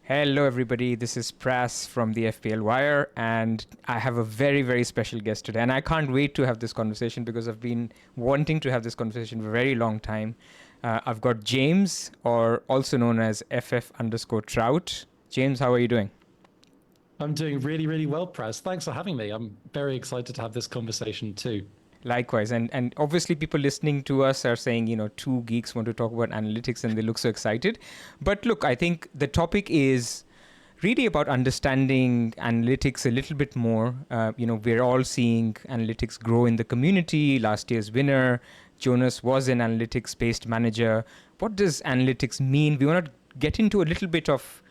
Hello, everybody. This is Pras from the FPL Wire, and I have a very, very special guest today. And I can't wait to have this conversation because I've been wanting to have this conversation for a very long time. I've got James, or also known as FF_Trout. James, how are you doing? I'm doing really, really well, Praz. Thanks for having me. I'm very excited to have this conversation too. Likewise, and obviously people listening to us are saying, two geeks want to talk about analytics and they look so excited. But look, I think the topic is really about understanding analytics a little bit more. We're all seeing analytics grow in the community. Last year's winner, Jonas, was an analytics-based manager. What does analytics mean? We want to get into a little bit of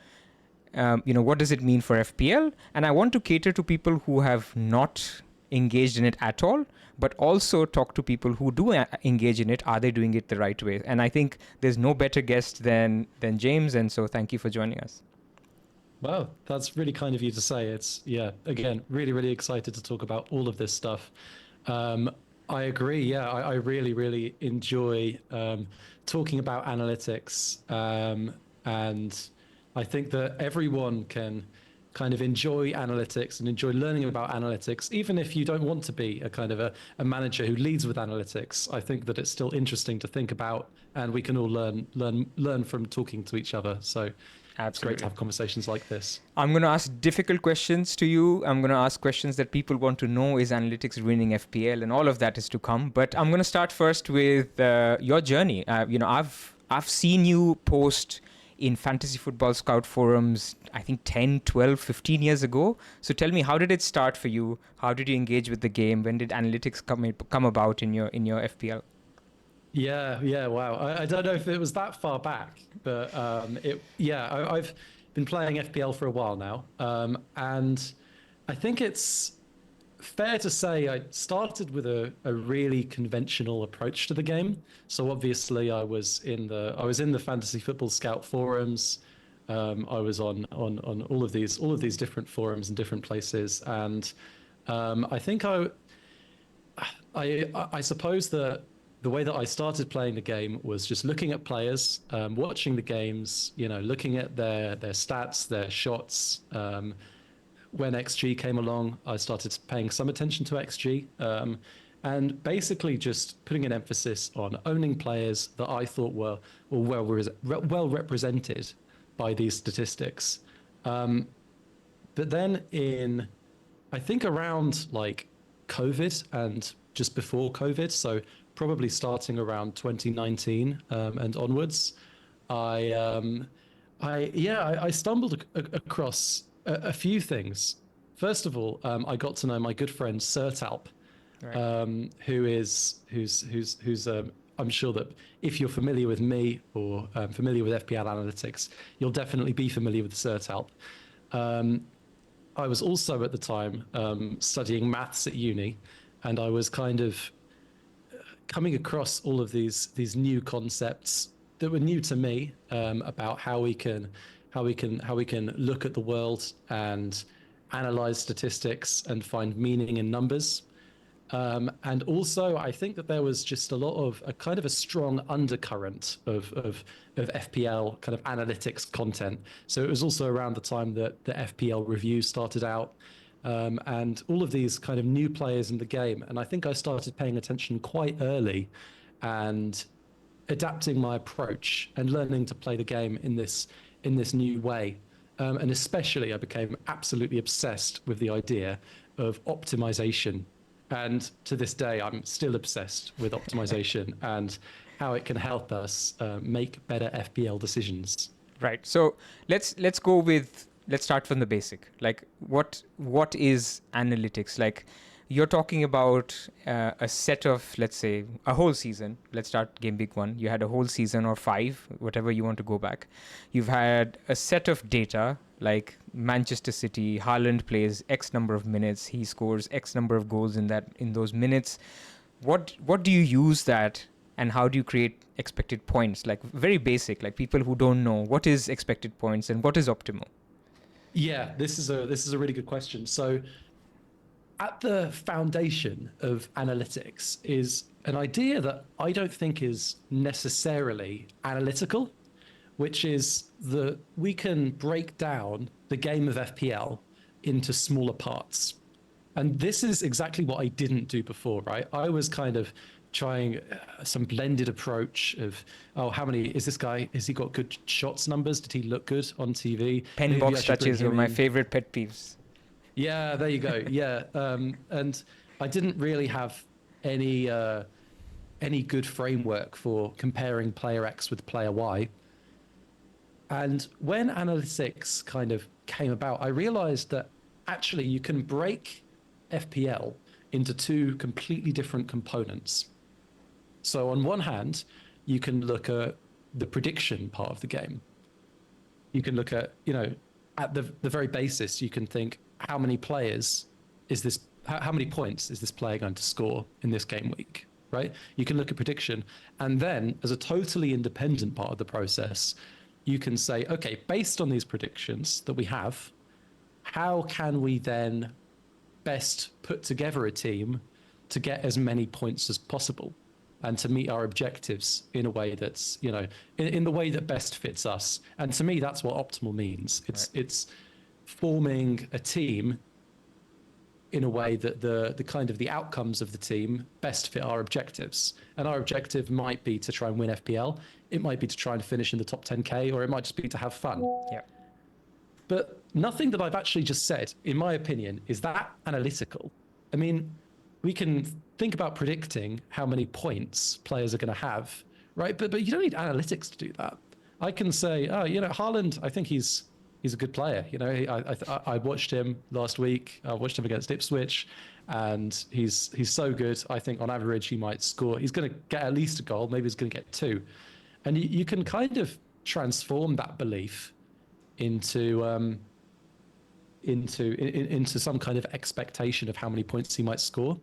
what does it mean for FPL? And I want to cater to people who have not engaged in it at all, but also talk to people who do engage in it. Are they doing it the right way? And I think there's no better guest than James. And so thank you for joining us. Well, that's really kind of you to say. Again, really, really excited to talk about all of this stuff. I agree. Yeah, I really, really enjoy talking about analytics. And I think that everyone can kind of enjoy analytics and enjoy learning about analytics, even if you don't want to be a kind of a manager who leads with analytics. I think that it's still interesting to think about, and we can all learn from talking to each other. So Absolutely. It's great to have conversations like this. I'm going to ask difficult questions to you. I'm going to ask questions that people want to know. Is analytics ruining FPL? And all of that is to come. But I'm going to start first with your journey. I've seen you post in fantasy football scout forums, I think 10, 12, 15 years ago. So tell me, how did it start for you? How did you engage with the game? When did analytics come about in your FPL? Yeah, wow. I don't know if it was that far back, but I've been playing FPL for a while now. And I think it's fair to say I started with a really conventional approach to the game. So obviously I was in the fantasy football scout forums. I was on all of these different forums in different places, and I think I suppose that the way that I started playing the game was just looking at players, watching the games, looking at their stats, their shots. When XG came along, I started paying some attention to XG, and basically just putting an emphasis on owning players that I thought were well represented by these statistics. But then I think around like COVID and just before COVID, so probably starting around 2019 and onwards, I stumbled across a few things. First of all, I got to know my good friend Sertalp, right. who's I'm sure that if you're familiar with me or familiar with FPL analytics, you'll definitely be familiar with Sertalp. I was also at the time studying maths at uni, and I was kind of coming across all of these new concepts that were new to me about how we can look at the world and analyze statistics and find meaning in numbers. And also, I think that there was just a lot of a kind of a strong undercurrent of FPL kind of analytics content. So it was also around the time that the FPL review started out, and all of these kind of new players in the game. And I think I started paying attention quite early and adapting my approach and learning to play the game in this new way. And especially, I became absolutely obsessed with the idea of optimization. And to this day, I'm still obsessed with optimization and how it can help us make better FPL decisions. Right. So let's start from the basic. Like, what is analytics? Like, you're talking about a set of, let's say, a whole season. Let's start game week 1. You had a whole season or 5, whatever you want to go back. You've had a set of data, like Manchester City, Haaland plays X number of minutes, he scores X number of goals in those minutes. What do you use that, and how do you create expected points? Like, very basic, like people who don't know what is expected points and what is optimal. Yeah, this is a really good question. So at the foundation of analytics is an idea that I don't think is necessarily analytical, which is that we can break down the game of FPL into smaller parts. And this is exactly what I didn't do before, right? I was kind of trying some blended approach of, oh, how many is this guy? Has he got good shots numbers? Did he look good on TV? Pen Maybe I box should bring touches were him my in. favorite pet peeves. Yeah, there you go. Yeah, and I didn't really have any good framework for comparing player X with player Y. And when analytics kind of came about, I realized that actually you can break FPL into two completely different components. So on one hand, you can look at the prediction part of the game. You can look at, at the very basis, you can think, how many players is this, how many points is this player going to score in this game week, right? You can look at prediction. And then as a totally independent part of the process, you can say, okay, based on these predictions that we have, how can we then best put together a team to get as many points as possible and to meet our objectives in a way that's, in the way that best fits us. And to me, that's what optimal means. It's forming a team in a way that the kind of the outcomes of the team best fit our objectives. And our objective might be to try and win FPL. It might be to try and finish in the top 10K, or it might just be to have fun. Yeah. But nothing that I've actually just said, in my opinion, is that analytical. I mean, we can think about predicting how many points players are going to have, right? But you don't need analytics to do that. I can say, oh, Haaland, I think he's a good player. I watched him last week. I watched him against Ipswich, and he's so good. I think on average he might score. He's going to get at least a goal. Maybe he's going to get two, and you can kind of transform that belief into some kind of expectation of how many points he might score.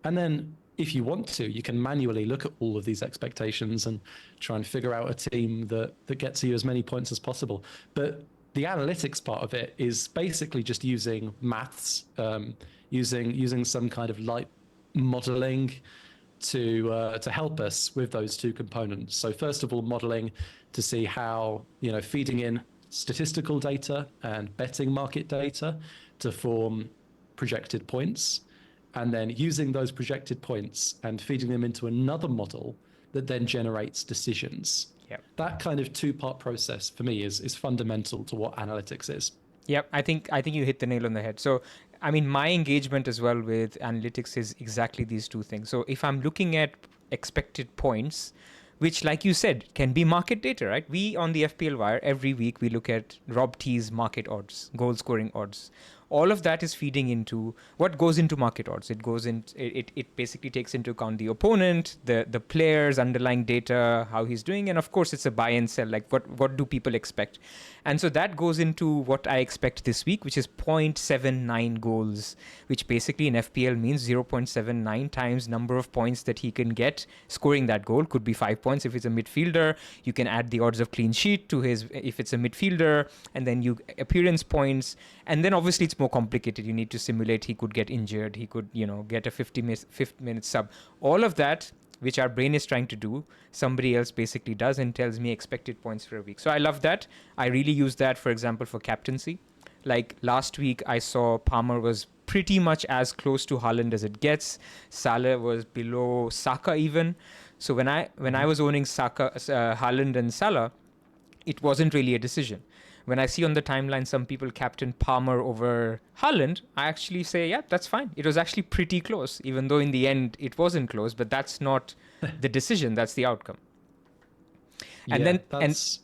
And then if you want to, you can manually look at all of these expectations and try and figure out a team that gets you as many points as possible. But the analytics part of it is basically just using maths, using some kind of light modeling to help us with those two components. So first of all, modeling to see how, feeding in statistical data and betting market data to form projected points, and then using those projected points and feeding them into another model that then generates decisions. Yep. That kind of two-part process for me is fundamental to what analytics is. Yep, I think you hit the nail on the head. So, I mean, my engagement as well with analytics is exactly these two things. So if I'm looking at expected points, which, like you said, can be market data, right? We on the FPL Wire, every week we look at Rob T's market odds, goal scoring odds. All of that is feeding into what goes into market odds. It basically takes into account the opponent, the player's underlying data, how he's doing, and of course it's a buy and sell. Like what do people expect? And so that goes into what I expect this week, which is 0.79 goals, which basically in FPL means 0.79 times number of points that he can get scoring that goal. Could be 5 points if it's a midfielder. You can add the odds of clean sheet to his if it's a midfielder, and then you appearance points, and then obviously it's more complicated. You need to simulate he could get injured, he could get a 50-minute sub. All of that, which our brain is trying to do, somebody else basically does and tells me expected points for a week. So I love that. I really use that, for example, for captaincy. Like last week, I saw Palmer was pretty much as close to Haaland as it gets. Salah was below Saka even. So when I was owning Haaland and Salah, it wasn't really a decision. When I see on the timeline some people captain Palmer over Haaland, I actually say, yeah, that's fine. It was actually pretty close, even though in the end it wasn't close, but that's not the decision, that's the outcome. And that's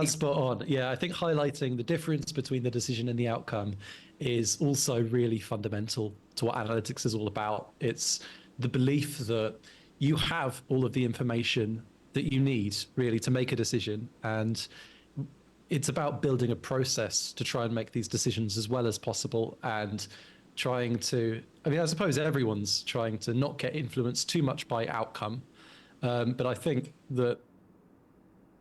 spot on. Yeah, I think highlighting the difference between the decision and the outcome is also really fundamental to what analytics is all about. It's the belief that you have all of the information that you need really to make a decision, and it's about building a process to try and make these decisions as well as possible, and trying to, I suppose everyone's trying to not get influenced too much by outcome. But I think that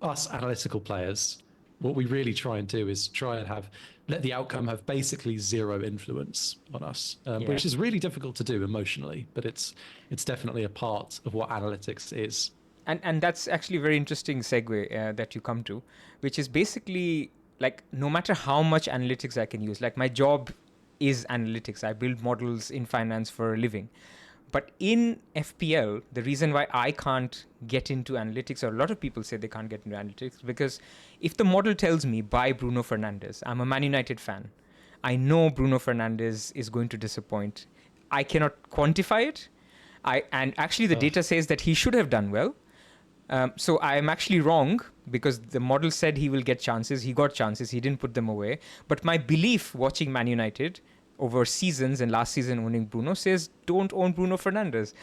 us analytical players, what we really try and do is try and let the outcome have basically zero influence on us, which is really difficult to do emotionally, but it's definitely a part of what analytics is. And that's actually a very interesting segue that you come to, which is basically like no matter how much analytics I can use, like my job is analytics. I build models in finance for a living. But in FPL, the reason why I can't get into analytics, or a lot of people say they can't get into analytics, because if the model tells me buy Bruno Fernandes, I'm a Man United fan. I know Bruno Fernandes is going to disappoint. I cannot quantify it. And actually the Ugh. data says that he should have done well. So I am actually wrong because the model said he will get chances. He got chances. He didn't put them away. But my belief watching Man United over seasons and last season owning Bruno says don't own Bruno Fernandes.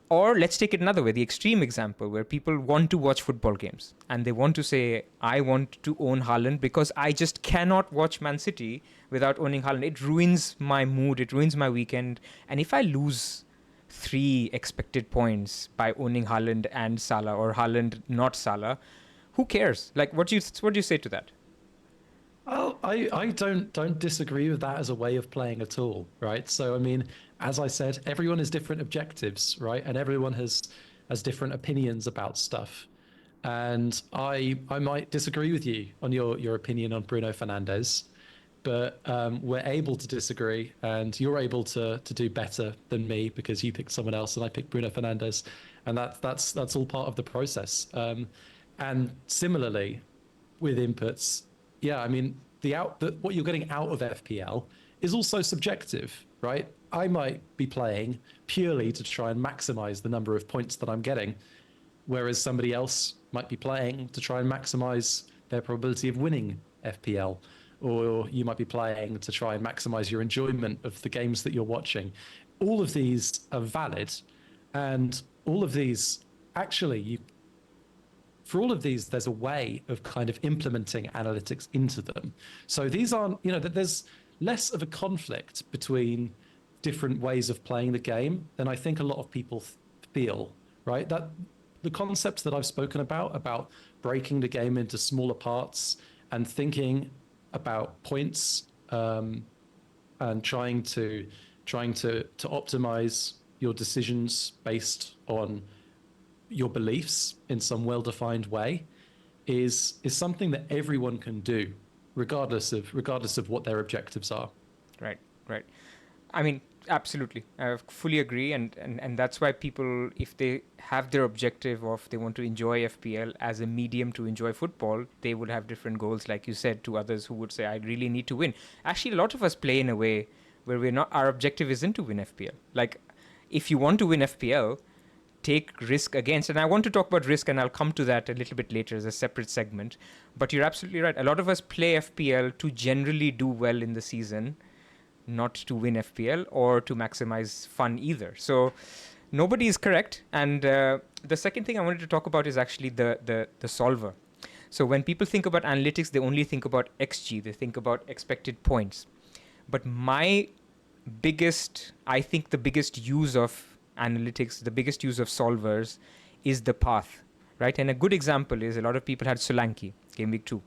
Or let's take it another way, the extreme example where people want to watch football games and they want to say, I want to own Haaland because I just cannot watch Man City without owning Haaland. It ruins my mood. It ruins my weekend. And if I lose 3 expected points by owning Haaland and Salah, or Haaland not Salah, who cares? Like, what do you say to that? Oh, I don't disagree with that as a way of playing at all, right? So I mean, as I said, everyone has different objectives, right? And everyone has different opinions about stuff. And I might disagree with you on your opinion on Bruno Fernandes, but we're able to disagree, and you're able to do better than me because you picked someone else and I picked Bruno Fernandes, and that's all part of the process. And similarly, with inputs, yeah, I mean, what you're getting out of FPL is also subjective, right? I might be playing purely to try and maximize the number of points that I'm getting, whereas somebody else might be playing to try and maximize their probability of winning FPL, or you might be playing to try and maximize your enjoyment of the games that you're watching. All of these are valid, and all of these actually you for all of these, there's a way of kind of implementing analytics into them. So these aren't, there's less of a conflict between different ways of playing the game than I think a lot of people feel, right? That the concepts that I've spoken about breaking the game into smaller parts and thinking about points, and trying to optimize your decisions based on your beliefs in some well-defined way is something that everyone can do, regardless of what their objectives are. Right, right. I mean, absolutely. I fully agree. And that's why people, if they have their objective of they want to enjoy FPL as a medium to enjoy football, they would have different goals, like you said, to others who would say, I really need to win. Actually, a lot of us play in a way where our objective isn't to win FPL. Like, if you want to win FPL, take risk against. And I want to talk about risk, and I'll come to that a little bit later as a separate segment. But you're absolutely right. A lot of us play FPL to generally do well in the season, not to win FPL or to maximize fun either. So nobody is correct. And the second thing I wanted to talk about is actually the solver. So when people think about analytics, they only think about XG. They think about expected points. But I think the biggest use of analytics, the biggest use of solvers is the path, right? And a good example is a lot of people had Solanke, game week 2.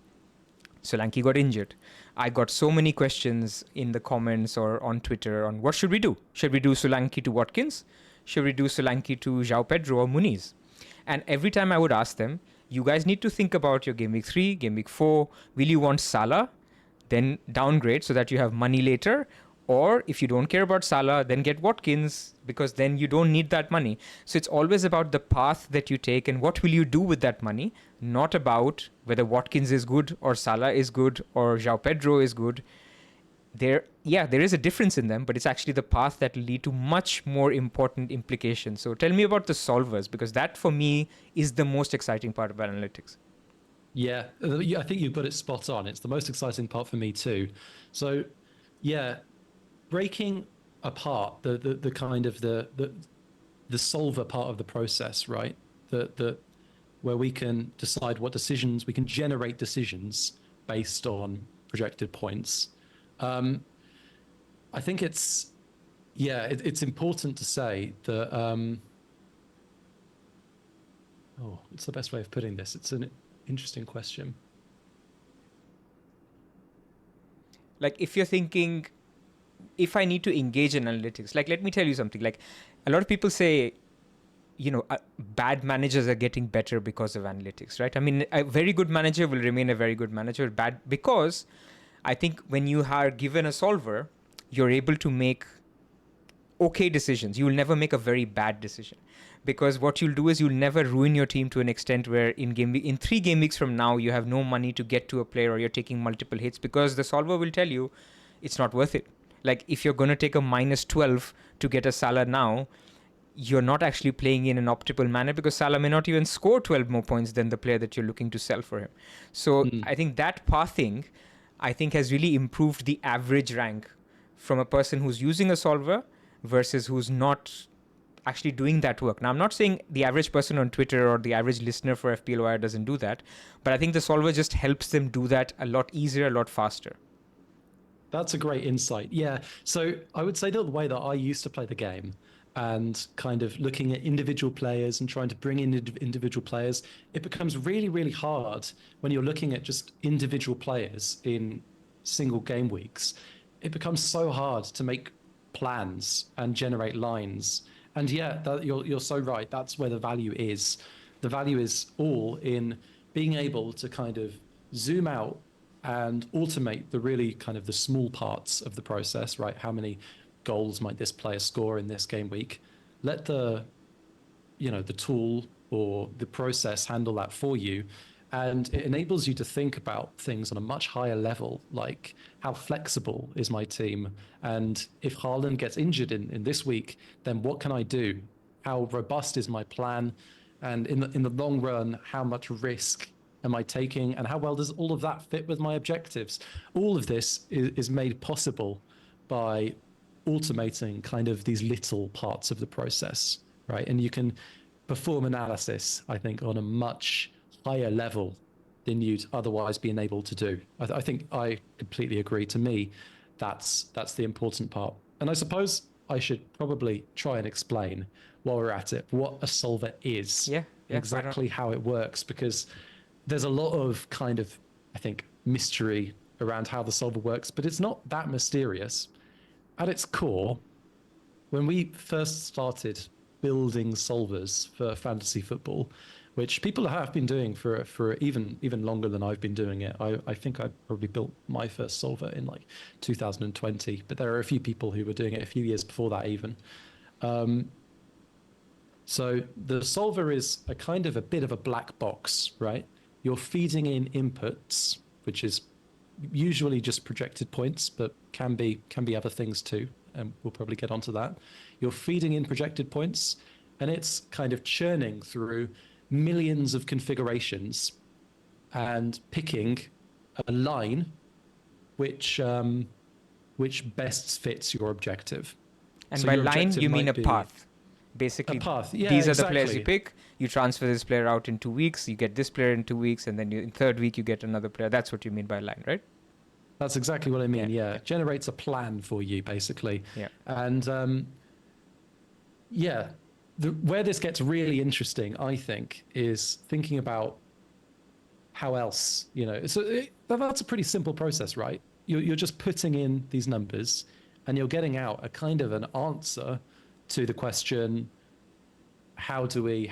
Solanke got injured. I got so many questions in the comments or on Twitter on what should we do? Should we do Solanke to Watkins? Should we do Solanke to João Pedro or Muniz? And every time I would ask them, you guys need to think about your game week 3, game week 4. Will you want Salah? Then downgrade so that you have money later. Or if you don't care about Salah, then get Watkins, because then you don't need that money. So it's always about the path that you take and what will you do with that money, not about whether Watkins is good or Salah is good or João Pedro is good. There is a difference in them, but it's actually the path that will lead to much more important implications. So tell me about the solvers, because that for me is the most exciting part about analytics. Yeah, I think you've got it spot on. It's the most exciting part for me too. So, yeah, breaking apart the kind of the solver part of the process, right? The where we can decide what decisions we can generate decisions based on projected points. I think it's important to say that. What's the best way of putting this? It's an interesting question. Like if you're thinking, if I need to engage in analytics, like let me tell you something. Like a lot of people say, bad managers are getting better because of analytics, right? I mean, a very good manager will remain a very good manager, because I think when you are given a solver, you're able to make okay decisions. You will never make a very bad decision, because what you'll do is you'll never ruin your team to an extent where in 3 game weeks from now you have no money to get to a player, or you're taking multiple hits, because the solver will tell you it's not worth it. Like, if you're going to take a minus 12 to get a Salah now, you're not actually playing in an optimal manner, because Salah may not even score 12 more points than the player that you're looking to sell for him. So I think that pathing, has really improved the average rank from a person who's using a solver versus who's not actually doing that work. Now, I'm not saying the average person on Twitter or the average listener for FPL Wire doesn't do that, but I think the solver just helps them do that a lot easier, a lot faster. That's a great insight. Yeah. So I would say that the way that I used to play the game, and kind of looking at individual players and trying to bring in individual players, it becomes really, really hard when you're looking at just individual players in single game weeks. It becomes so hard to make plans and generate lines. And yeah, you're so right. That's where the value is. The value is all in being able to kind of zoom out and automate the really kind of the small parts of the process, right? How many goals might this player score in this game week? Let the tool or the process handle that for you. And it enables you to think about things on a much higher level, like how flexible is my team? And if Haaland gets injured in this week, then what can I do? How robust is my plan? And in the long run, how much risk am I taking? And how well does all of that fit with my objectives? All of this is made possible by automating kind of these little parts of the process, right? And you can perform analysis, I think, on a much higher level than you'd otherwise be enabled to do. I think I completely agree. To me, that's the important part. And I suppose I should probably try and explain, while we're at it, what a solver is, exactly how it works, because there's a lot of kind of, I think, mystery around how the solver works, but it's not that mysterious. At its core, when we first started building solvers for fantasy football, which people have been doing for even longer than I've been doing it. I think I probably built my first solver in like 2020, but there are a few people who were doing it a few years before that even. So the solver is a kind of a bit of a black box, right? You're feeding in inputs, which is usually just projected points, but can be other things too, and we'll probably get onto that. You're feeding in projected points, and it's kind of churning through millions of configurations and picking a line which best fits your objective. And so by line, you mean a path. Basically, a path. Yeah, these are exactly. the players you pick. You transfer this player out in 2 weeks. You get this player in 2 weeks, and then in third week you get another player. That's what you mean by line, right? That's exactly what I mean. Yeah. It generates a plan for you, basically. Yeah. And where this gets really interesting, I think, is thinking about how else, that's a pretty simple process, right? You're just putting in these numbers and you're getting out a kind of an answer to the question, how do we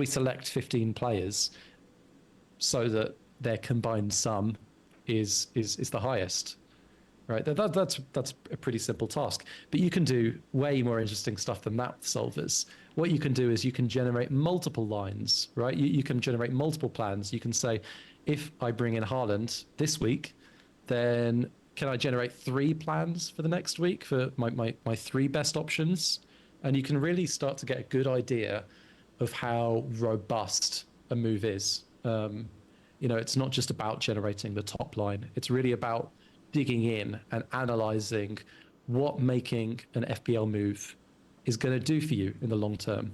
select 15 players so that their combined sum is the highest? Right, that's a pretty simple task, but you can do way more interesting stuff than that with solvers. What you can do is you can generate multiple lines, right? You can generate multiple plans. You can say, if I bring in Haaland this week, then can I generate 3 plans for the next week for my 3 best options? And you can really start to get a good idea of how robust a move is. It's not just about generating the top line. It's really about digging in and analyzing what making an FPL move is going to do for you in the long term.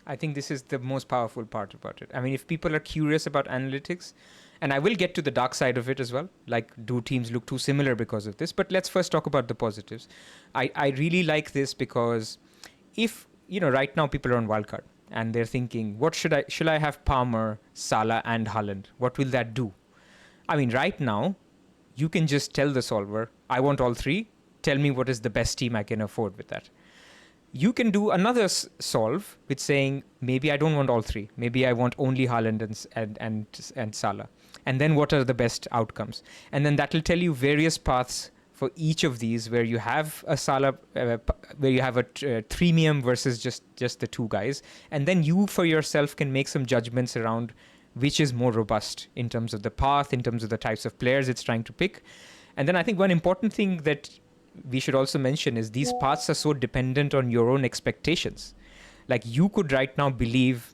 I think this is the most powerful part about it. I mean, if people are curious about analytics, and I will get to the dark side of it as well, like do teams look too similar because of this, but let's first talk about the positives. I really like this because if, right now people are on Wildcard and they're thinking, what should I have Palmer, Salah and Haaland? What will that do? I mean, right now, you can just tell the solver, I want all 3. Tell me what is the best team I can afford with that. You can do another solve with saying, maybe I don't want all three. Maybe I want only Haaland and Salah. And then what are the best outcomes? And then that will tell you various paths for each of these, where you have a Salah, where you have a premium versus just the two guys. And then you for yourself can make some judgments around which is more robust in terms of the path, in terms of the types of players it's trying to pick. And then I think one important thing that we should also mention is these paths are so dependent on your own expectations. Like, you could right now believe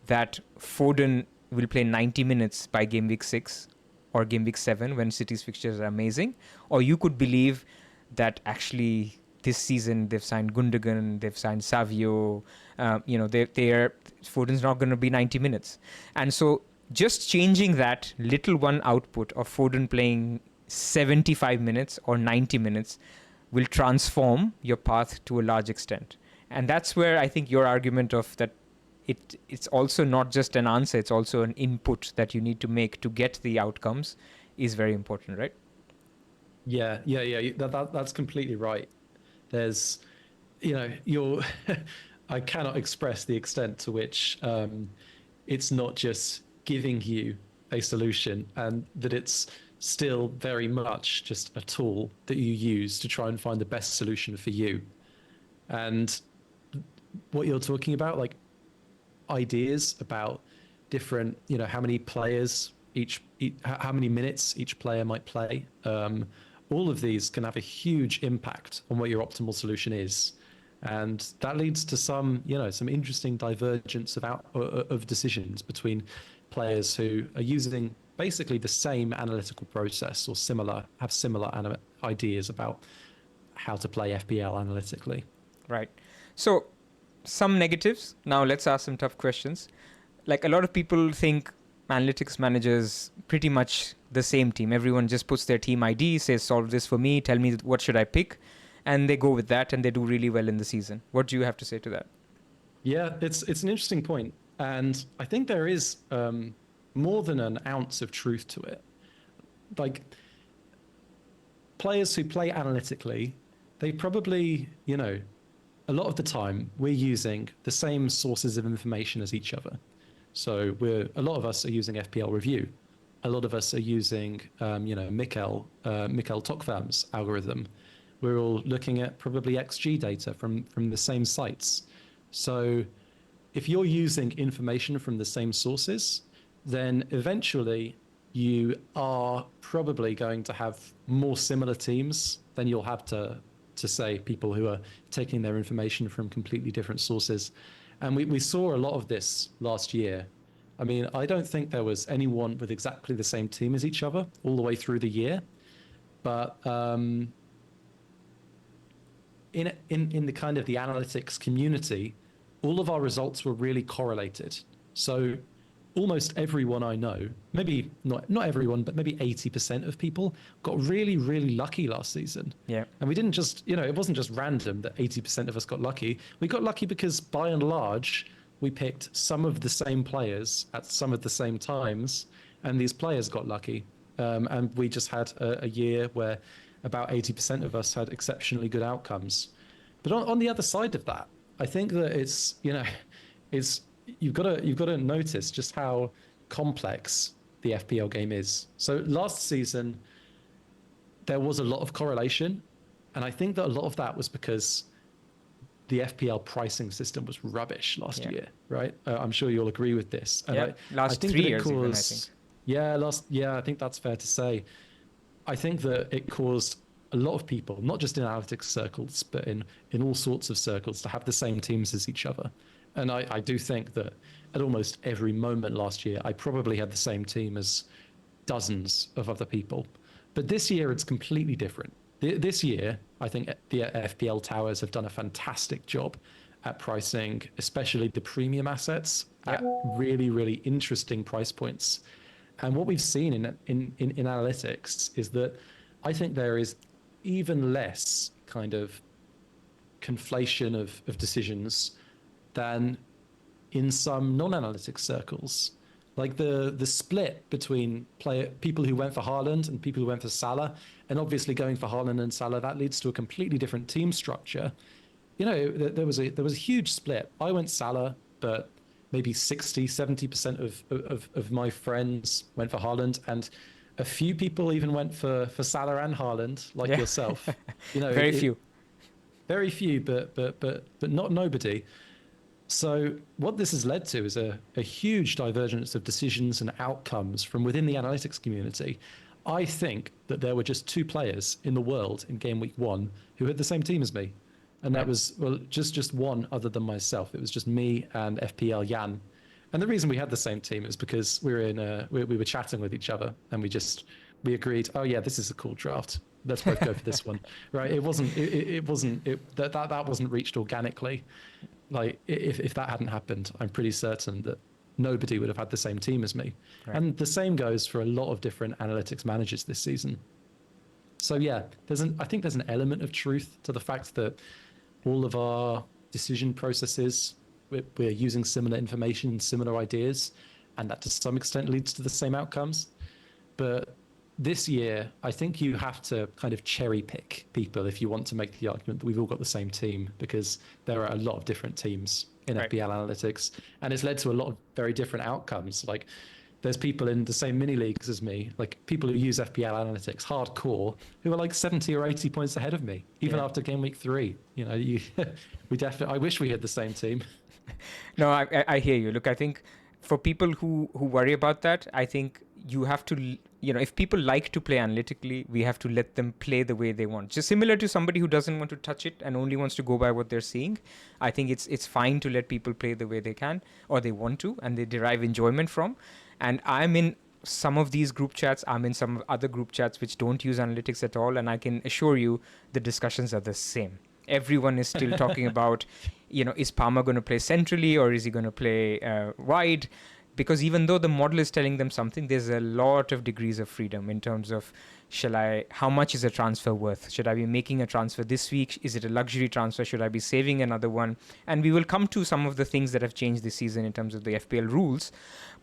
that Foden will play 90 minutes by game week 6 or game week 7 when City's fixtures are amazing. Or you could believe that actually this season they've signed Gundogan, they've signed Savio, Foden's not going to be 90 minutes. And so just changing that little one output of Foden playing 75 minutes or 90 minutes will transform your path to a large extent. And that's where I think your argument of that it's also not just an answer, it's also an input that you need to make to get the outcomes is very important, right? Yeah. That's completely right. There's, I cannot express the extent to which it's not just giving you a solution, and that it's still very much just a tool that you use to try and find the best solution for you. And what you're talking about, like ideas about different, how many players how many minutes each player might play, all of these can have a huge impact on what your optimal solution is. And that leads to some interesting divergence of decisions between players who are using basically the same analytical process or have similar ideas about how to play FPL analytically. Right. So some negatives. Now let's ask some tough questions. Like, a lot of people think analytics managers pretty much the same team. Everyone just puts their team ID, says, solve this for me, tell me what should I pick, and they go with that and they do really well in the season. What do you have to say to that? Yeah, it's an interesting point. And I think there is more than an ounce of truth to it. Like, players who play analytically, they probably, a lot of the time we're using the same sources of information as each other. So a lot of us are using FPL Review. A lot of us are using, Mikkel Tokvam's algorithm. We're all looking at probably XG data from the same sites. So if you're using information from the same sources, then eventually you are probably going to have more similar teams than you'll have to say people who are taking their information from completely different sources. And we saw a lot of this last year. I mean, I don't think there was anyone with exactly the same team as each other all the way through the year. But in the kind of the analytics community, all of our results were really correlated. So almost everyone I know, maybe not everyone, but maybe 80% of people got really, really lucky last season. Yeah. And we didn't just, it wasn't just random that 80% of us got lucky. We got lucky because by and large, we picked some of the same players at some of the same times, and these players got lucky. And we just had a year where about 80% of us had exceptionally good outcomes. But on the other side of that, I think that it's you've got to notice just how complex the FPL game is. So last season, there was a lot of correlation, and I think that a lot of that was because the FPL pricing system was rubbish last year, right? I'm sure you'll agree with this. And last 3 years even, I think. Yeah, I think that's fair to say. I think that it caused a lot of people, not just in analytics circles, but in all sorts of circles, to have the same teams as each other. And I do think that at almost every moment last year, I probably had the same team as dozens of other people. But this year, it's completely different. This year, I think the FPL towers have done a fantastic job at pricing, especially the premium assets at really, really interesting price points. And what we've seen in analytics is that I think there is even less kind of conflation of decisions than in some non-analytics circles. Like the split between people who went for Haaland and people who went for Salah, and obviously going for Haaland and Salah, that leads to a completely different team structure. there was a huge split. I went Salah, but maybe 60-70% of my friends went for Haaland, and a few people even went for Salah and Haaland, like Yeah. yourself. You know, Very few. very few, but not nobody. So what this has led to is a huge divergence of decisions and outcomes from within the analytics community. I think that there were just two players in the world in game week 1 who had the same team as me. And that Right. was, well, just one other than myself. It was just me and FPL Jan. And the reason we had the same team is because we were chatting with each other, and we agreed, oh yeah, this is a cool draft. Let's both go for this one. Right. That wasn't reached organically. Like, if that hadn't happened, I'm pretty certain that nobody would have had the same team as me. Right. And the same goes for a lot of different analytics managers this season. So yeah, I think there's an element of truth to the fact that all of our decision processes, we're using similar information, similar ideas, and that to some extent leads to the same outcomes. But this year, I think you have to kind of cherry pick people if you want to make the argument that we've all got the same team, because there are a lot of different teams in Right. FPL analytics, and it's led to a lot of very different outcomes. Like, there's people in the same mini leagues as me, like people who use FPL analytics hardcore, who are like 70 or 80 points ahead of me, even after game week 3. I wish we had the same team. No, I hear you. Look, I think for people who worry about that, I think you have to, if people like to play analytically, we have to let them play the way they want. Just similar to somebody who doesn't want to touch it and only wants to go by what they're seeing. I think it's fine to let people play the way they can or they want to, and they derive enjoyment from. And I'm in some of these group chats, I'm in some other group chats which don't use analytics at all, and I can assure you the discussions are the same. Everyone is still talking about, is Palmer going to play centrally or is he going to play wide? Because even though the model is telling them something, there's a lot of degrees of freedom in terms of how much is a transfer worth? Should I be making a transfer this week? Is it a luxury transfer? Should I be saving another one? And we will come to some of the things that have changed this season in terms of the FPL rules.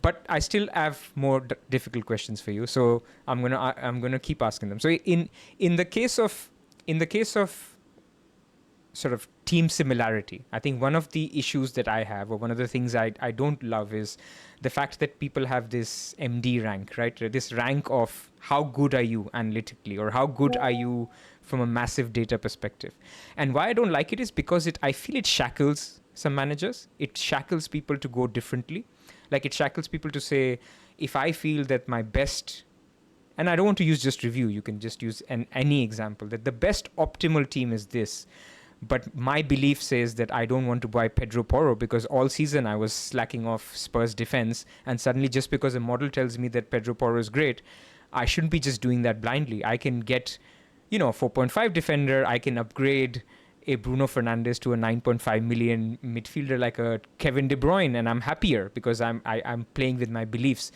But I still have more difficult questions for you. So I'm gonna keep asking them. So in the case of sort of team similarity, I think one of the issues that I have, or one of the things I don't love, is the fact that people have this MD rank, right? This rank of how good are you analytically, or how good are you from a massive data perspective. And why I don't like it is because I feel it shackles some managers. It shackles people to go differently. Like, it shackles people to say, if I feel that my best, and I don't want to use just review, you can just use any example, that the best optimal team is this, but my belief says that I don't want to buy Pedro Porro because all season I was slacking off Spurs defense, and suddenly just because a model tells me that Pedro Porro is great, I shouldn't be just doing that blindly. I can get, 4.5 defender, I can upgrade a Bruno Fernandes to a 9.5 million midfielder like a Kevin De Bruyne, and I'm happier because I'm playing with my beliefs.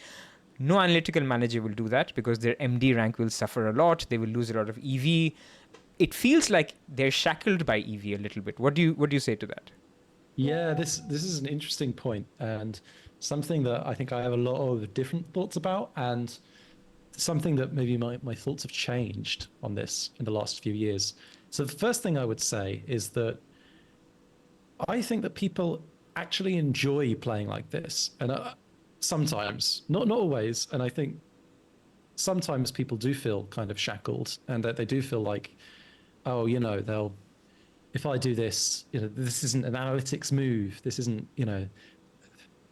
No analytical manager will do that because their MD rank will suffer a lot. They will lose a lot of EV. It feels like they're shackled by EV a little bit. What do you say to that? Yeah, this is an interesting point, and something that I think I have a lot of different thoughts about, and something that maybe my thoughts have changed on this in the last few years. So the first thing I would say is that I think that people actually enjoy playing like this, and sometimes, not always, and I think sometimes people do feel kind of shackled, and that they do feel like, oh, if I do this, this isn't an analytics move. This isn't,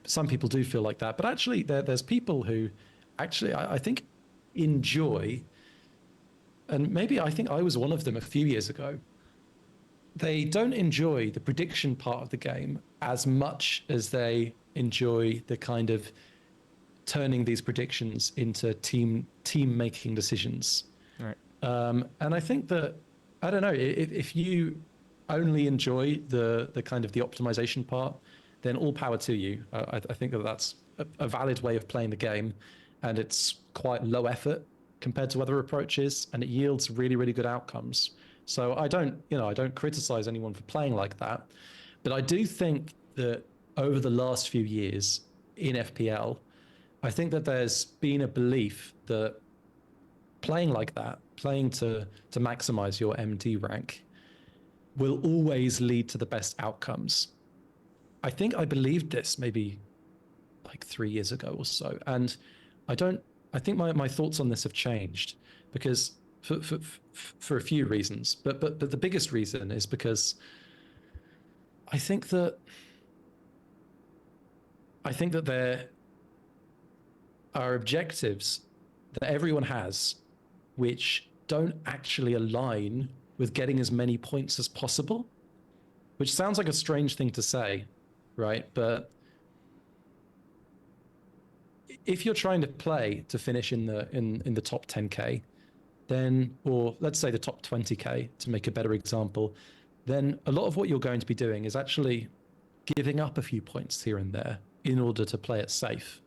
some people do feel like that. But actually, there's people who actually, I think, enjoy, and maybe I think I was one of them a few years ago. They don't enjoy the prediction part of the game as much as they enjoy the kind of turning these predictions into team making decisions. Right. And I think that, I don't know, if you only enjoy the kind of the optimization part, then all power to you. I think that's a valid way of playing the game, and it's quite low effort compared to other approaches, and it yields really, really good outcomes. So I don't criticize anyone for playing like that, but I do think that over the last few years in FPL, I think that there's been a belief that playing like that, playing to maximize your MD rank, will always lead to the best outcomes. I think I believed this maybe like 3 years ago or so. And I think my thoughts on this have changed because for a few reasons. But the biggest reason is because I think that there are objectives that everyone has which don't actually align with getting as many points as possible, which sounds like a strange thing to say, right? But if you're trying to play to finish in the top 10k, then, or let's say the top 20k to make a better example, then a lot of what you're going to be doing is actually giving up a few points here and there in order to play it safe.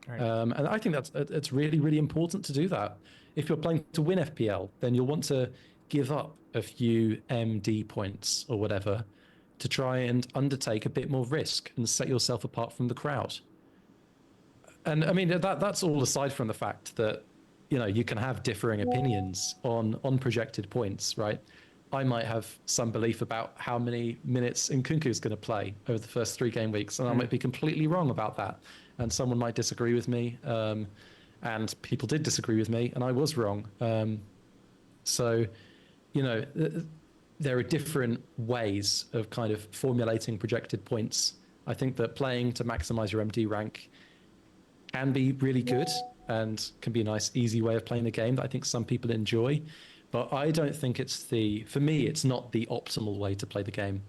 Right. And I think it's really, really important to do that. If you're playing to win FPL, then you'll want to give up a few MD points or whatever to try and undertake a bit more risk and set yourself apart from the crowd. And I mean, that's all aside from the fact that, you know, you can have differing opinions on projected points, right? I might have some belief about how many minutes Nkunku is going to play over the first 3 game weeks, and I might be completely wrong about that. And someone might disagree with me, and people did disagree with me, and I was wrong. So, you know, there are different ways of kind of formulating projected points. I think that playing to maximize your MD rank can be really good and can be a nice, easy way of playing the game that I think some people enjoy. But I don't think for me, it's not the optimal way to play the game.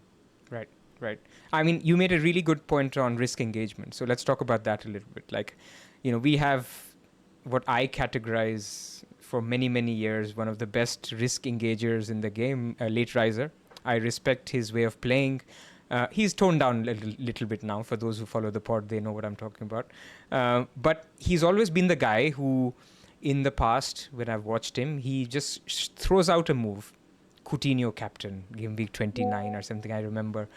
Right, right. I mean, you made a really good point on risk engagement. So let's talk about that a little bit. Like, you know, we have what I categorize for many, many years, one of the best risk engagers in the game, Late Riser. I respect his way of playing. He's toned down a little bit now. For those who follow the pod, they know what I'm talking about. But he's always been the guy who, in the past, when I've watched him, he just throws out a move. Coutinho captain, Gameweek 29 or something, I remember,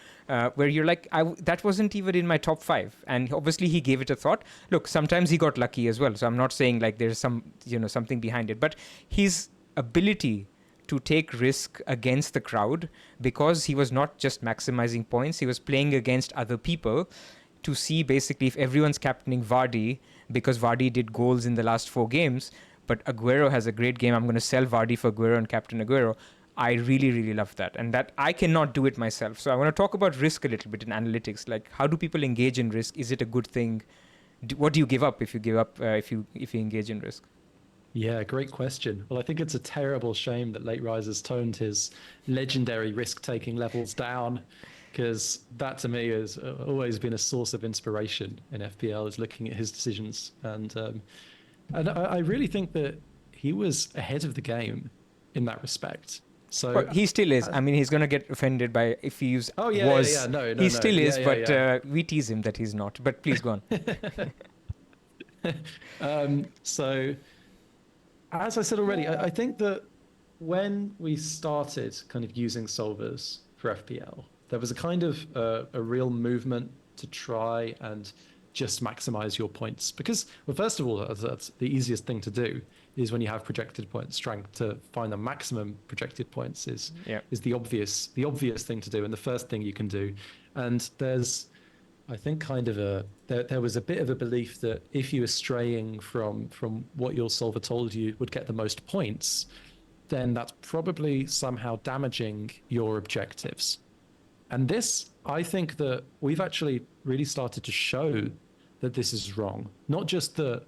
where you're like, that wasn't even in my top 5. And obviously he gave it a thought. Look, sometimes he got lucky as well. So I'm not saying like there's something behind it. But his ability to take risk against the crowd, because he was not just maximizing points, he was playing against other people to see basically if everyone's captaining Vardy, because Vardy did goals in the last 4 games, but Aguero has a great game, I'm going to sell Vardy for Aguero and captain Aguero. I really, really love that. And that I cannot do it myself. So I want to talk about risk a little bit in analytics. Like, how do people engage in risk? Is it a good thing? What do you give up if you engage in risk? Yeah, great question. Well, I think it's a terrible shame that Late Riser's toned his legendary risk-taking levels down, because that to me has always been a source of inspiration in FPL, is looking at his decisions. And I really think that he was ahead of the game in that respect. So well, he still is. I mean, he's going to get offended by if he use No, he still is, but we tease him that he's not. But please go on. So, as I said already, I think that when we started kind of using solvers for FPL, there was a kind of a real movement to try and just maximize your points. Because, well, first of all, that's the easiest thing to do, is when you have projected point strength, to find the maximum projected points is the obvious thing to do, and the first thing you can do. And there's, I think, kind of there was a bit of a belief that if you were straying from what your solver told you would get the most points, then that's probably somehow damaging your objectives. And this, I think that we've actually really started to show that this is wrong. Not just to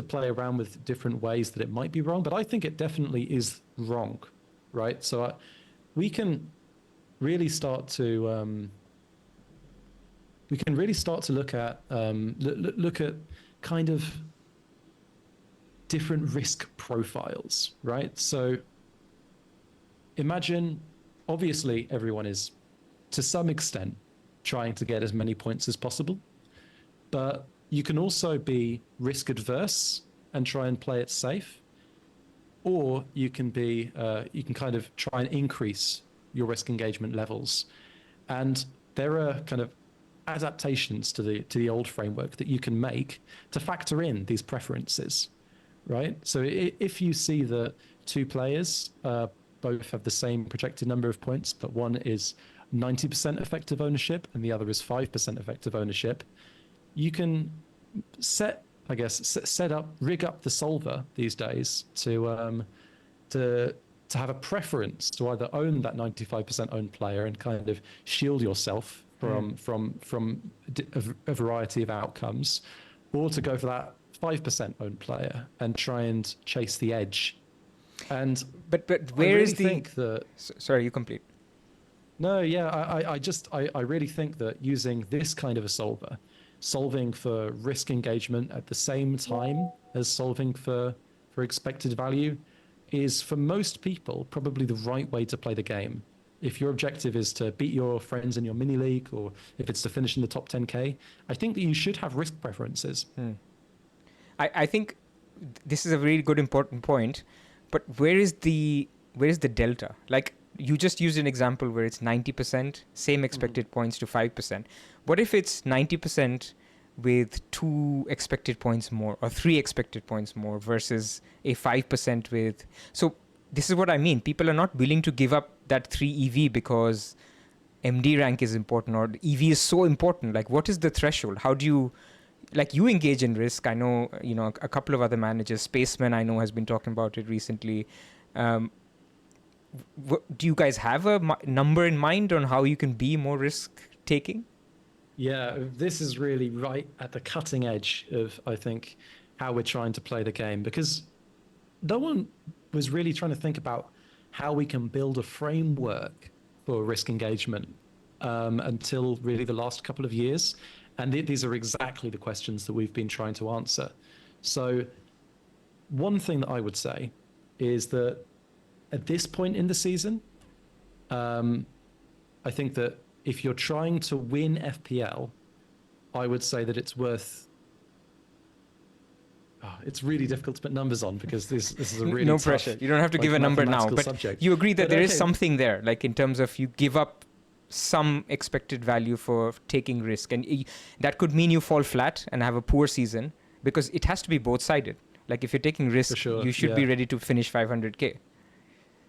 play around with different ways that it might be wrong, but I think it definitely is wrong, right? So we can really start to look at kind of different risk profiles, right? So imagine, obviously, everyone is, to some extent, trying to get as many points as possible, but you can also be risk adverse and try and play it safe, or you can kind of try and increase your risk engagement levels. And there are kind of adaptations to the old framework that you can make to factor in these preferences, right? So if you see that 2 players both have the same projected number of points, but one is 90% effective ownership and the other is 5% effective ownership, you can rig up the solver these days to have a preference to either own that 95% owned player and kind of shield yourself from a variety of outcomes, or to go for that 5% owned player and try and chase the edge. And but where really is the? think that, Sorry, you complete. no, yeah, I really think that using this kind of a solver, solving for risk engagement at the same time as solving for expected value, is for most people probably the right way to play the game. If your objective is to beat your friends in your mini league, or if it's to finish in the top 10k, I think that you should have risk preferences. I think this is a really good important point, but where is the delta? Like, you just used an example where it's 90%, same expected points to 5%. What if it's 90% with 2 expected points more or 3 expected points more versus a 5% with... So this is what I mean. People are not willing to give up that 3 EV because MD rank is important or EV is so important. Like, what is the threshold? How do you... Like, you engage in risk. I know, a couple of other managers, Spaceman, I know, has been talking about it recently. Do you guys have a number in mind on how you can be more risk-taking? Yeah, this is really right at the cutting edge of, I think, how we're trying to play the game, because no one was really trying to think about how we can build a framework for risk engagement until really the last couple of years. And these are exactly the questions that we've been trying to answer. So one thing that I would say is that at this point in the season, I think that if you're trying to win FPL, I would say that it's worth... it's really difficult to put numbers on because this is a really no tough, pressure. You don't have to give a number now, but subject. You agree that But there is okay. something there, like in terms of you give up some expected value for taking risk, and that could mean you fall flat and have a poor season, because it has to be both sided. Like, if you're taking risk, sure, you should be ready to finish 500k.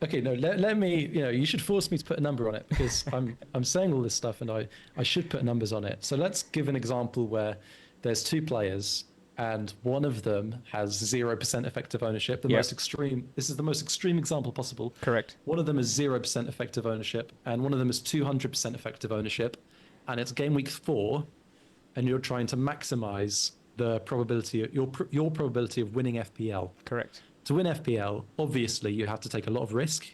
Okay, no, let me, you should force me to put a number on it, because I'm saying all this stuff and I should put numbers on it. So let's give an example where there's 2 players and one of them has 0% effective ownership. This is the most extreme example possible. Correct. One of them is 0% effective ownership and one of them is 200% effective ownership, and it's game week 4, and you're trying to maximize the probability, your probability of winning FPL. Correct. To win FPL, obviously, you have to take a lot of risk.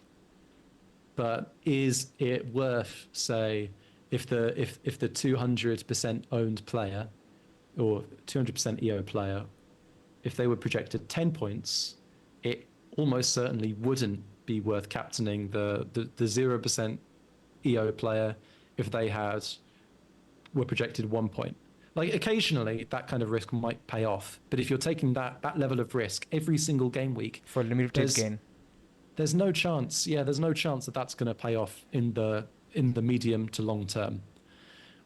But is it worth, say, if the 200% owned player or 200% EO player, if they were projected 10 points, it almost certainly wouldn't be worth captaining the 0% EO player if they were projected 1 point. Like, occasionally that kind of risk might pay off, but if you're taking that level of risk every single game week for limited gain, there's no chance. Yeah, there's no chance that that's going to pay off in the medium to long term.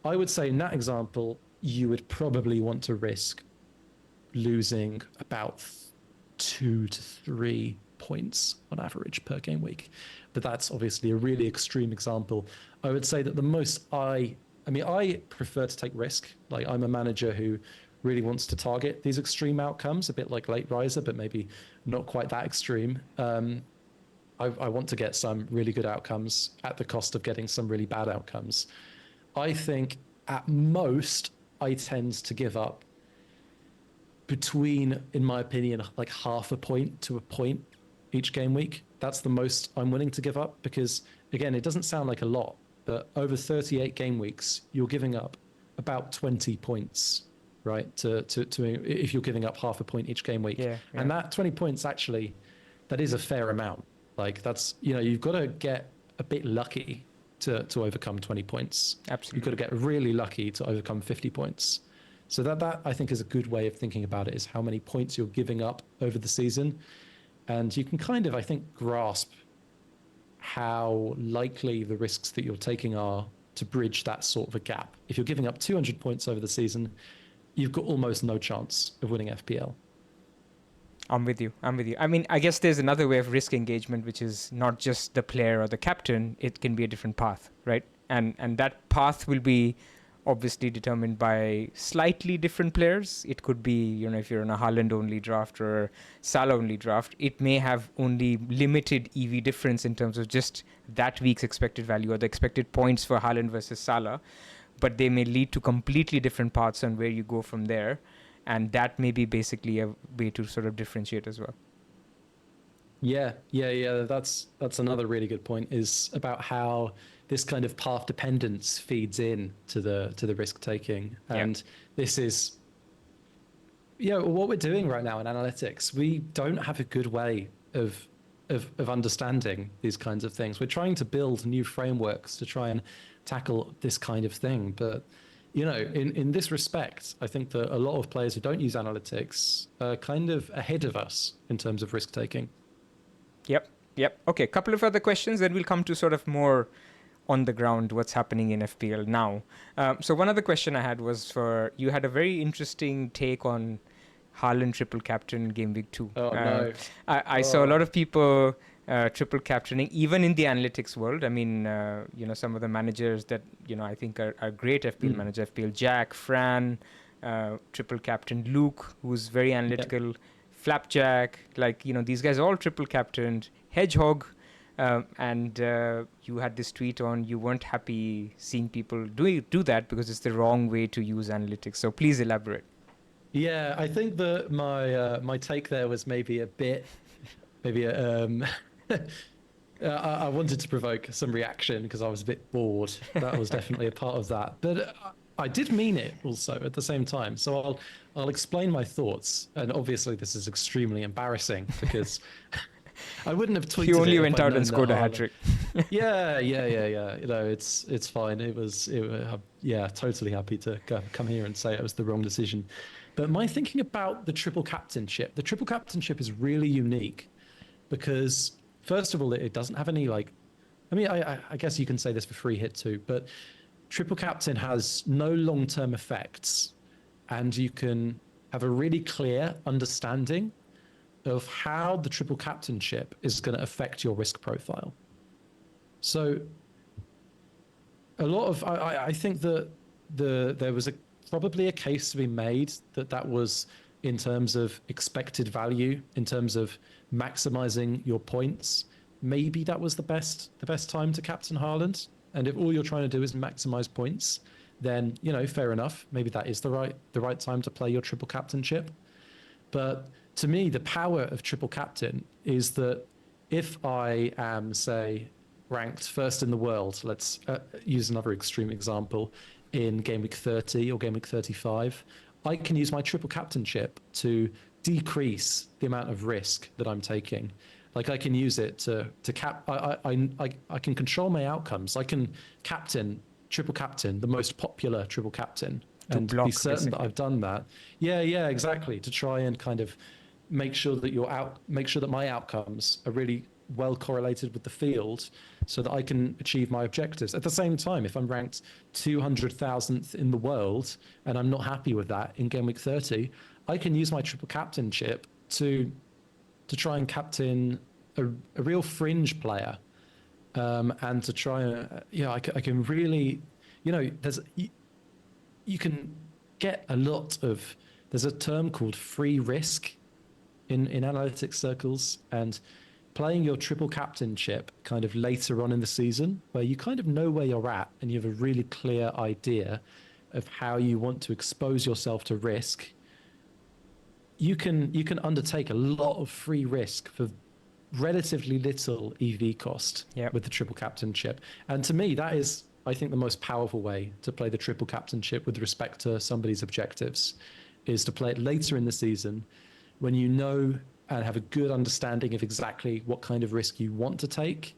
I would say in that example, you would probably want to risk losing about 2 to 3 points on average per game week, but that's obviously a really extreme example. I would say that the most I prefer to take risk. Like, I'm a manager who really wants to target these extreme outcomes, a bit like Late Riser, but maybe not quite that extreme. I want to get some really good outcomes at the cost of getting some really bad outcomes. I think at most, I tend to give up between, in my opinion, like half a point to a point each game week. That's the most I'm willing to give up, because, again, it doesn't sound like a lot, but over 38 game weeks, you're giving up about 20 points, right? To if you're giving up half a point each game week. Yeah. And that 20 points, actually, that is a fair amount. Like, that's, you've got to get a bit lucky to overcome 20 points. Absolutely. You've got to get really lucky to overcome 50 points. So that I think is a good way of thinking about it, is how many points you're giving up over the season. And you can kind of, I think, grasp how likely the risks that you're taking are to bridge that sort of a gap. If you're giving up 200 points over the season, you've got almost no chance of winning FPL. I'm with you. I mean, I guess there's another way of risk engagement, which is not just the player or the captain. It can be a different path, right? And that path will be obviously determined by slightly different players. It could be, if you're on a Haaland only draft or a Salah only draft, it may have only limited EV difference in terms of just that week's expected value or the expected points for Haaland versus Salah, but they may lead to completely different paths on where you go from there. And that may be basically a way to sort of differentiate as well. Yeah. That's another really good point, is about how this kind of path dependence feeds in to the risk taking. And this is what we're doing right now in analytics. We don't have a good way of understanding these kinds of things. We're trying to build new frameworks to try and tackle this kind of thing, but in this respect, I think that a lot of players who don't use analytics are kind of ahead of us in terms of risk taking. Yep. Okay, a couple of other questions, then we'll come to sort of more on the ground what's happening in FPL now. So one other question I had was you had a very interesting take on Haaland triple captain game week 2. Oh, no. I saw a lot of people triple captaining, even in the analytics world. I mean, some of the managers that, I think are great FPL managers, FPL Jack, Fran, triple captain Luke, who's very analytical, Flapjack, these guys all triple captained, Hedgehog, and you had this tweet on you weren't happy seeing people do that because it's the wrong way to use analytics. So please elaborate. Yeah, I think that my take there was maybe I wanted to provoke some reaction because I was a bit bored. That was definitely a part of that, but I did mean it also at the same time. So I'll explain my thoughts, and obviously this is extremely embarrassing because I wouldn't have tweeted. He only went out and scored a hat trick. Yeah. It's fine. Totally happy to come here and say it was the wrong decision. But my thinking about the triple captainship is really unique because, first of all, it doesn't have any I guess you can say this for free hit too, but triple captain has no long-term effects, and you can have a really clear understanding of how the triple captainship is going to affect your risk profile. So I think that there was probably a case to be made that was in terms of expected value, in terms of maximizing your points. Maybe that was the best time to captain Haaland. And if all you're trying to do is maximize points, then fair enough. Maybe that is the right time to play your triple captainship. But to me, the power of triple captain is that if I am, say, ranked first in the world, let's use another extreme example, in game week 30 or game week 35, I can use my triple captainship to decrease the amount of risk that I'm taking. I can use it to cap. I can control my outcomes. I can triple captain the most popular triple captain, and block, be certain basically. that I've done that. Yeah, exactly. To try and kind of make sure that my outcomes are really well correlated with the field, so that I can achieve my objectives. At the same time, if I'm ranked 200,000th in the world and I'm not happy with that in game week 30, I can use my triple captainship to try and captain a real fringe player, and to try I can really, you can get a lot of, there's a term called free risk in analytics circles, and playing your triple captainship kind of later on in the season, where you kind of know where you're at and you have a really clear idea of how you want to expose yourself to risk, you can undertake a lot of free risk for relatively little EV cost with the triple captainship. And to me, that is, I think, the most powerful way to play the triple captainship with respect to somebody's objectives, is to play it later in the season when you know and have a good understanding of exactly what kind of risk you want to take,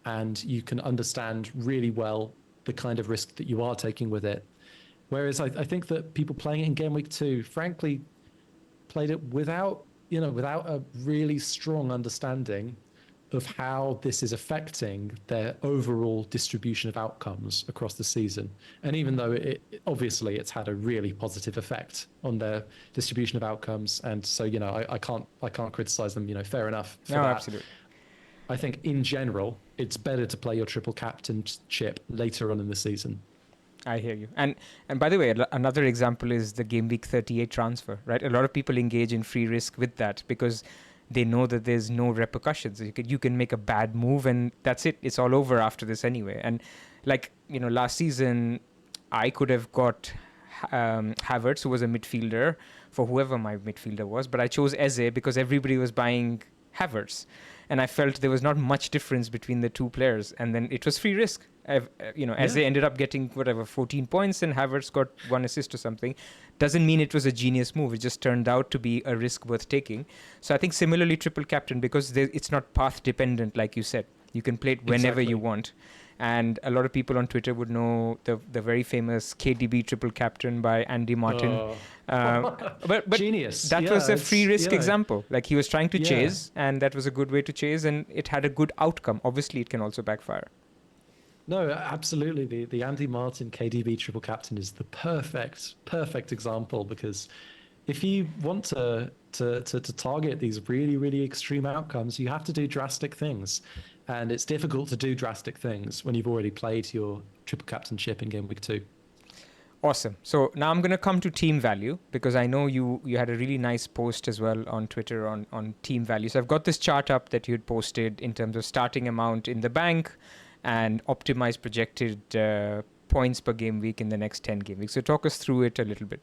and you can understand really well the kind of risk that you are taking with it. Whereas I think that people playing it in game week 2, frankly, played it without a really strong understanding of how this is affecting their overall distribution of outcomes across the season. And even though obviously it's had a really positive effect on their distribution of outcomes, and so I can't criticize them. Fair enough for No, that. absolutely. I think in general, it's better to play your triple captainship later on in the season. I hear you. And by the way, another example is the Gameweek 38 transfer, right? A lot of people engage in free risk with that because they know that there's no repercussions. You can make a bad move and that's it. It's all over after this anyway. And last season, I could have got Havertz, who was a midfielder, for whoever my midfielder was, but I chose Eze because everybody was buying Havertz. And I felt there was not much difference between the two players. And then it was free risk. Eze ended up getting 14 points and Havertz got 1 assist or something. Doesn't mean it was a genius move. It just turned out to be a risk worth taking. So I think similarly, triple captain, because it's not path dependent, like you said. You can play it whenever you want. And a lot of people on Twitter would know the very famous KDB triple captain by Andy Martin. But Genius. That was a free risk example. Like he was trying to chase, and that was a good way to chase, and it had a good outcome. Obviously, it can also backfire. No, absolutely. The Andy Martin KDB triple captain is the perfect example, because if you want to target these really, really extreme outcomes, you have to do drastic things. And it's difficult to do drastic things when you've already played your triple captainship in game week 2. Awesome. So now I'm going to come to team value, because I know you had a really nice post as well on Twitter on team value. So I've got this chart up that you had posted in terms of starting amount in the bank and optimized projected points per game week in the next 10 game weeks. So talk us through it a little bit.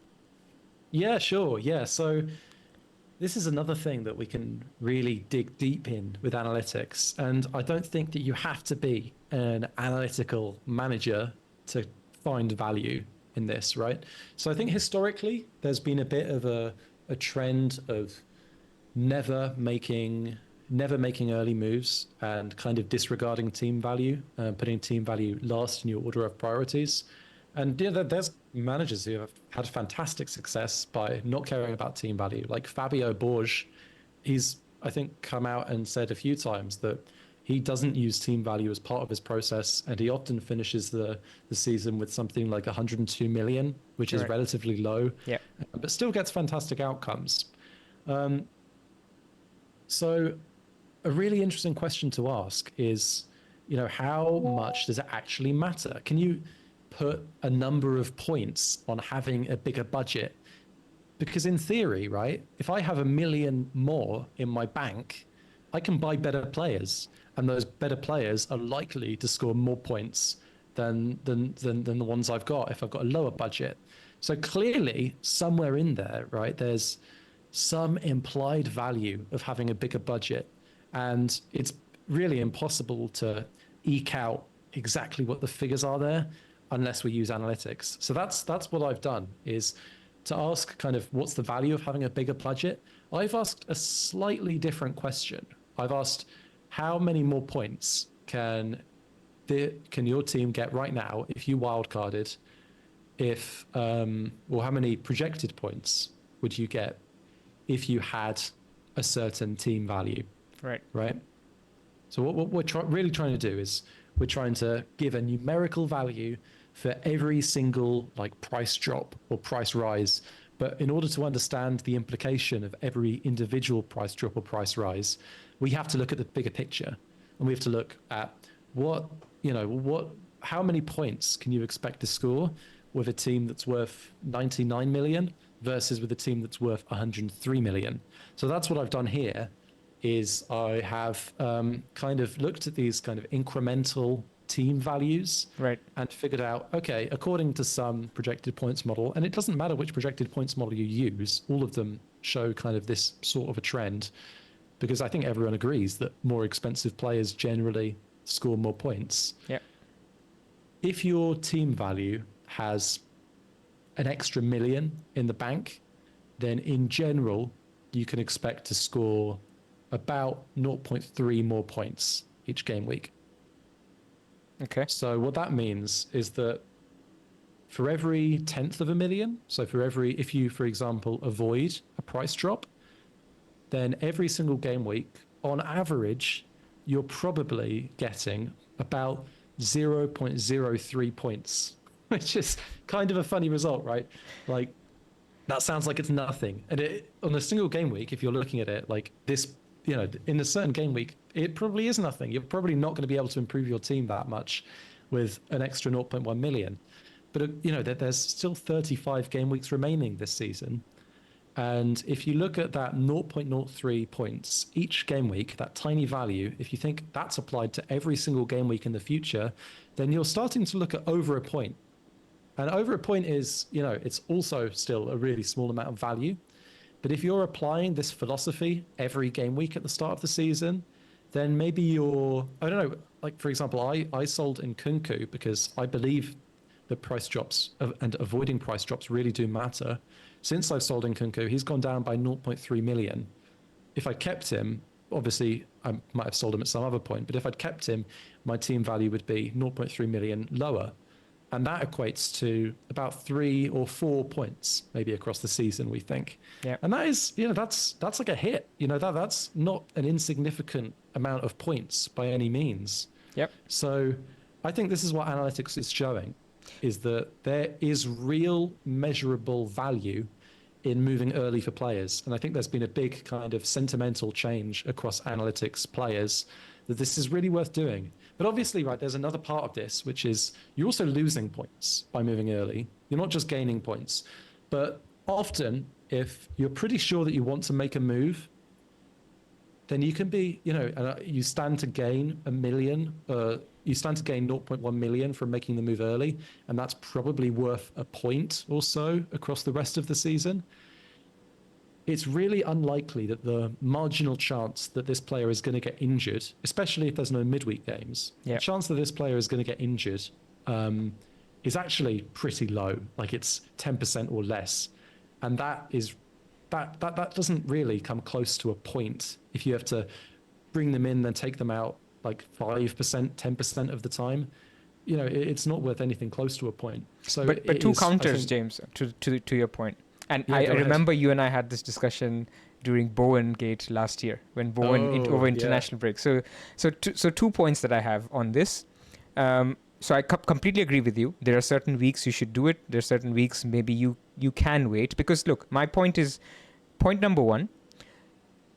Yeah, sure. Yeah. So this is another thing that we can really dig deep in with analytics. And I don't think that you have to be an analytical manager to find value in this, right? So I think historically, there's been a bit of a trend of never making early moves and kind of disregarding team value, putting team value last in your order of priorities. And there's managers who have had fantastic success by not caring about team value, like Fabio Borges. He's, I think, come out and said a few times that he doesn't use team value as part of his process, and he often finishes the season with something like 102 million, which is relatively low, but still gets fantastic outcomes. So a really interesting question to ask is, how much does it actually matter? Can you put a number of points on having a bigger budget? Because in theory, right, if I have 1 million more in my bank, I can buy better players, and those better players are likely to score more points than the ones I've got if I've got a lower budget. So clearly, somewhere in there, right, there's some implied value of having a bigger budget, and it's really impossible to eke out exactly what the figures are there unless we use analytics. So that's what I've done, is to ask kind of what's the value of having a bigger budget. I've asked a slightly different question. I've asked how many more points can your team get right now if you wildcarded, or how many projected points would you get if you had a certain team value? Right. So what we're really trying to do is we're trying to give a numerical value for every single price drop or price rise. But in order to understand the implication of every individual price drop or price rise, we have to look at the bigger picture, and we have to look at how many points can you expect to score with a team that's worth 99 million versus with a team that's worth 103 million. So that's what I've done here, is I have kind of looked at these kind of incremental team values, and figured out, okay, according to some projected points model, and it doesn't matter which projected points model you use, all of them show kind of this sort of a trend, because I think everyone agrees that more expensive players generally score more points. If your team value has an extra million in the bank, then in general, you can expect to score about 0.3 more points each game week. Okay. So what that means is that for every 1/10 of a million, so if you, for example, avoid a price drop, then every single game week, on average, you're probably getting about 0.03 points, which is kind of a funny result, right? Like, that sounds like it's nothing. And on a single game week, if you're looking at it like this, in a certain game week, it probably is nothing. You're probably not going to be able to improve your team that much with an extra 0.1 million. But, there's still 35 game weeks remaining this season. And if you look at that 0.03 points each game week, that tiny value, if you think that's applied to every single game week in the future, then you're starting to look at over a point. And over a point is, it's also still a really small amount of value. But if you're applying this philosophy every game week at the start of the season, then maybe I don't know, like, for example, I sold in Nkunku because I believe the price drops and avoiding price drops really do matter. Since I've sold in Nkunku, he's gone down by 0.3 million. If I kept him, obviously I might have sold him at some other point, but if I'd kept him, my team value would be 0.3 million lower. And that equates to about 3 or 4 points, maybe across the season, we think. Yeah. And that is, that's like a hit. That's not an insignificant amount of points by any means. Yep. So I think this is what analytics is showing, is that there is real measurable value in moving early for players. And I think there's been a big kind of sentimental change across analytics players that this is really worth doing. But obviously, right, there's another part of this, which is you're also losing points by moving early. You're not just gaining points. But often, if you're pretty sure that you want to make a move, then you can be, you stand to gain a million, you stand to gain 0.1 million from making the move early, and that's probably worth a point or so across the rest of the season. It's really unlikely that the marginal chance that this player is going to get injured, especially if there's no midweek games, the chance that this player is going to get injured is actually pretty low. Like, it's 10% or less. And that doesn't really come close to a point if you have to bring them in, then take them out like 5%, 10% of the time. It's not worth anything close to a point. So, but two counters, James, to your point. And I remember you and I had this discussion during Bowen Gate last year when Bowen over international break. So 2 points that I have on this. So I completely agree with you. There are certain weeks you should do it. There are certain weeks maybe you can wait. Because look, my point is, point number one,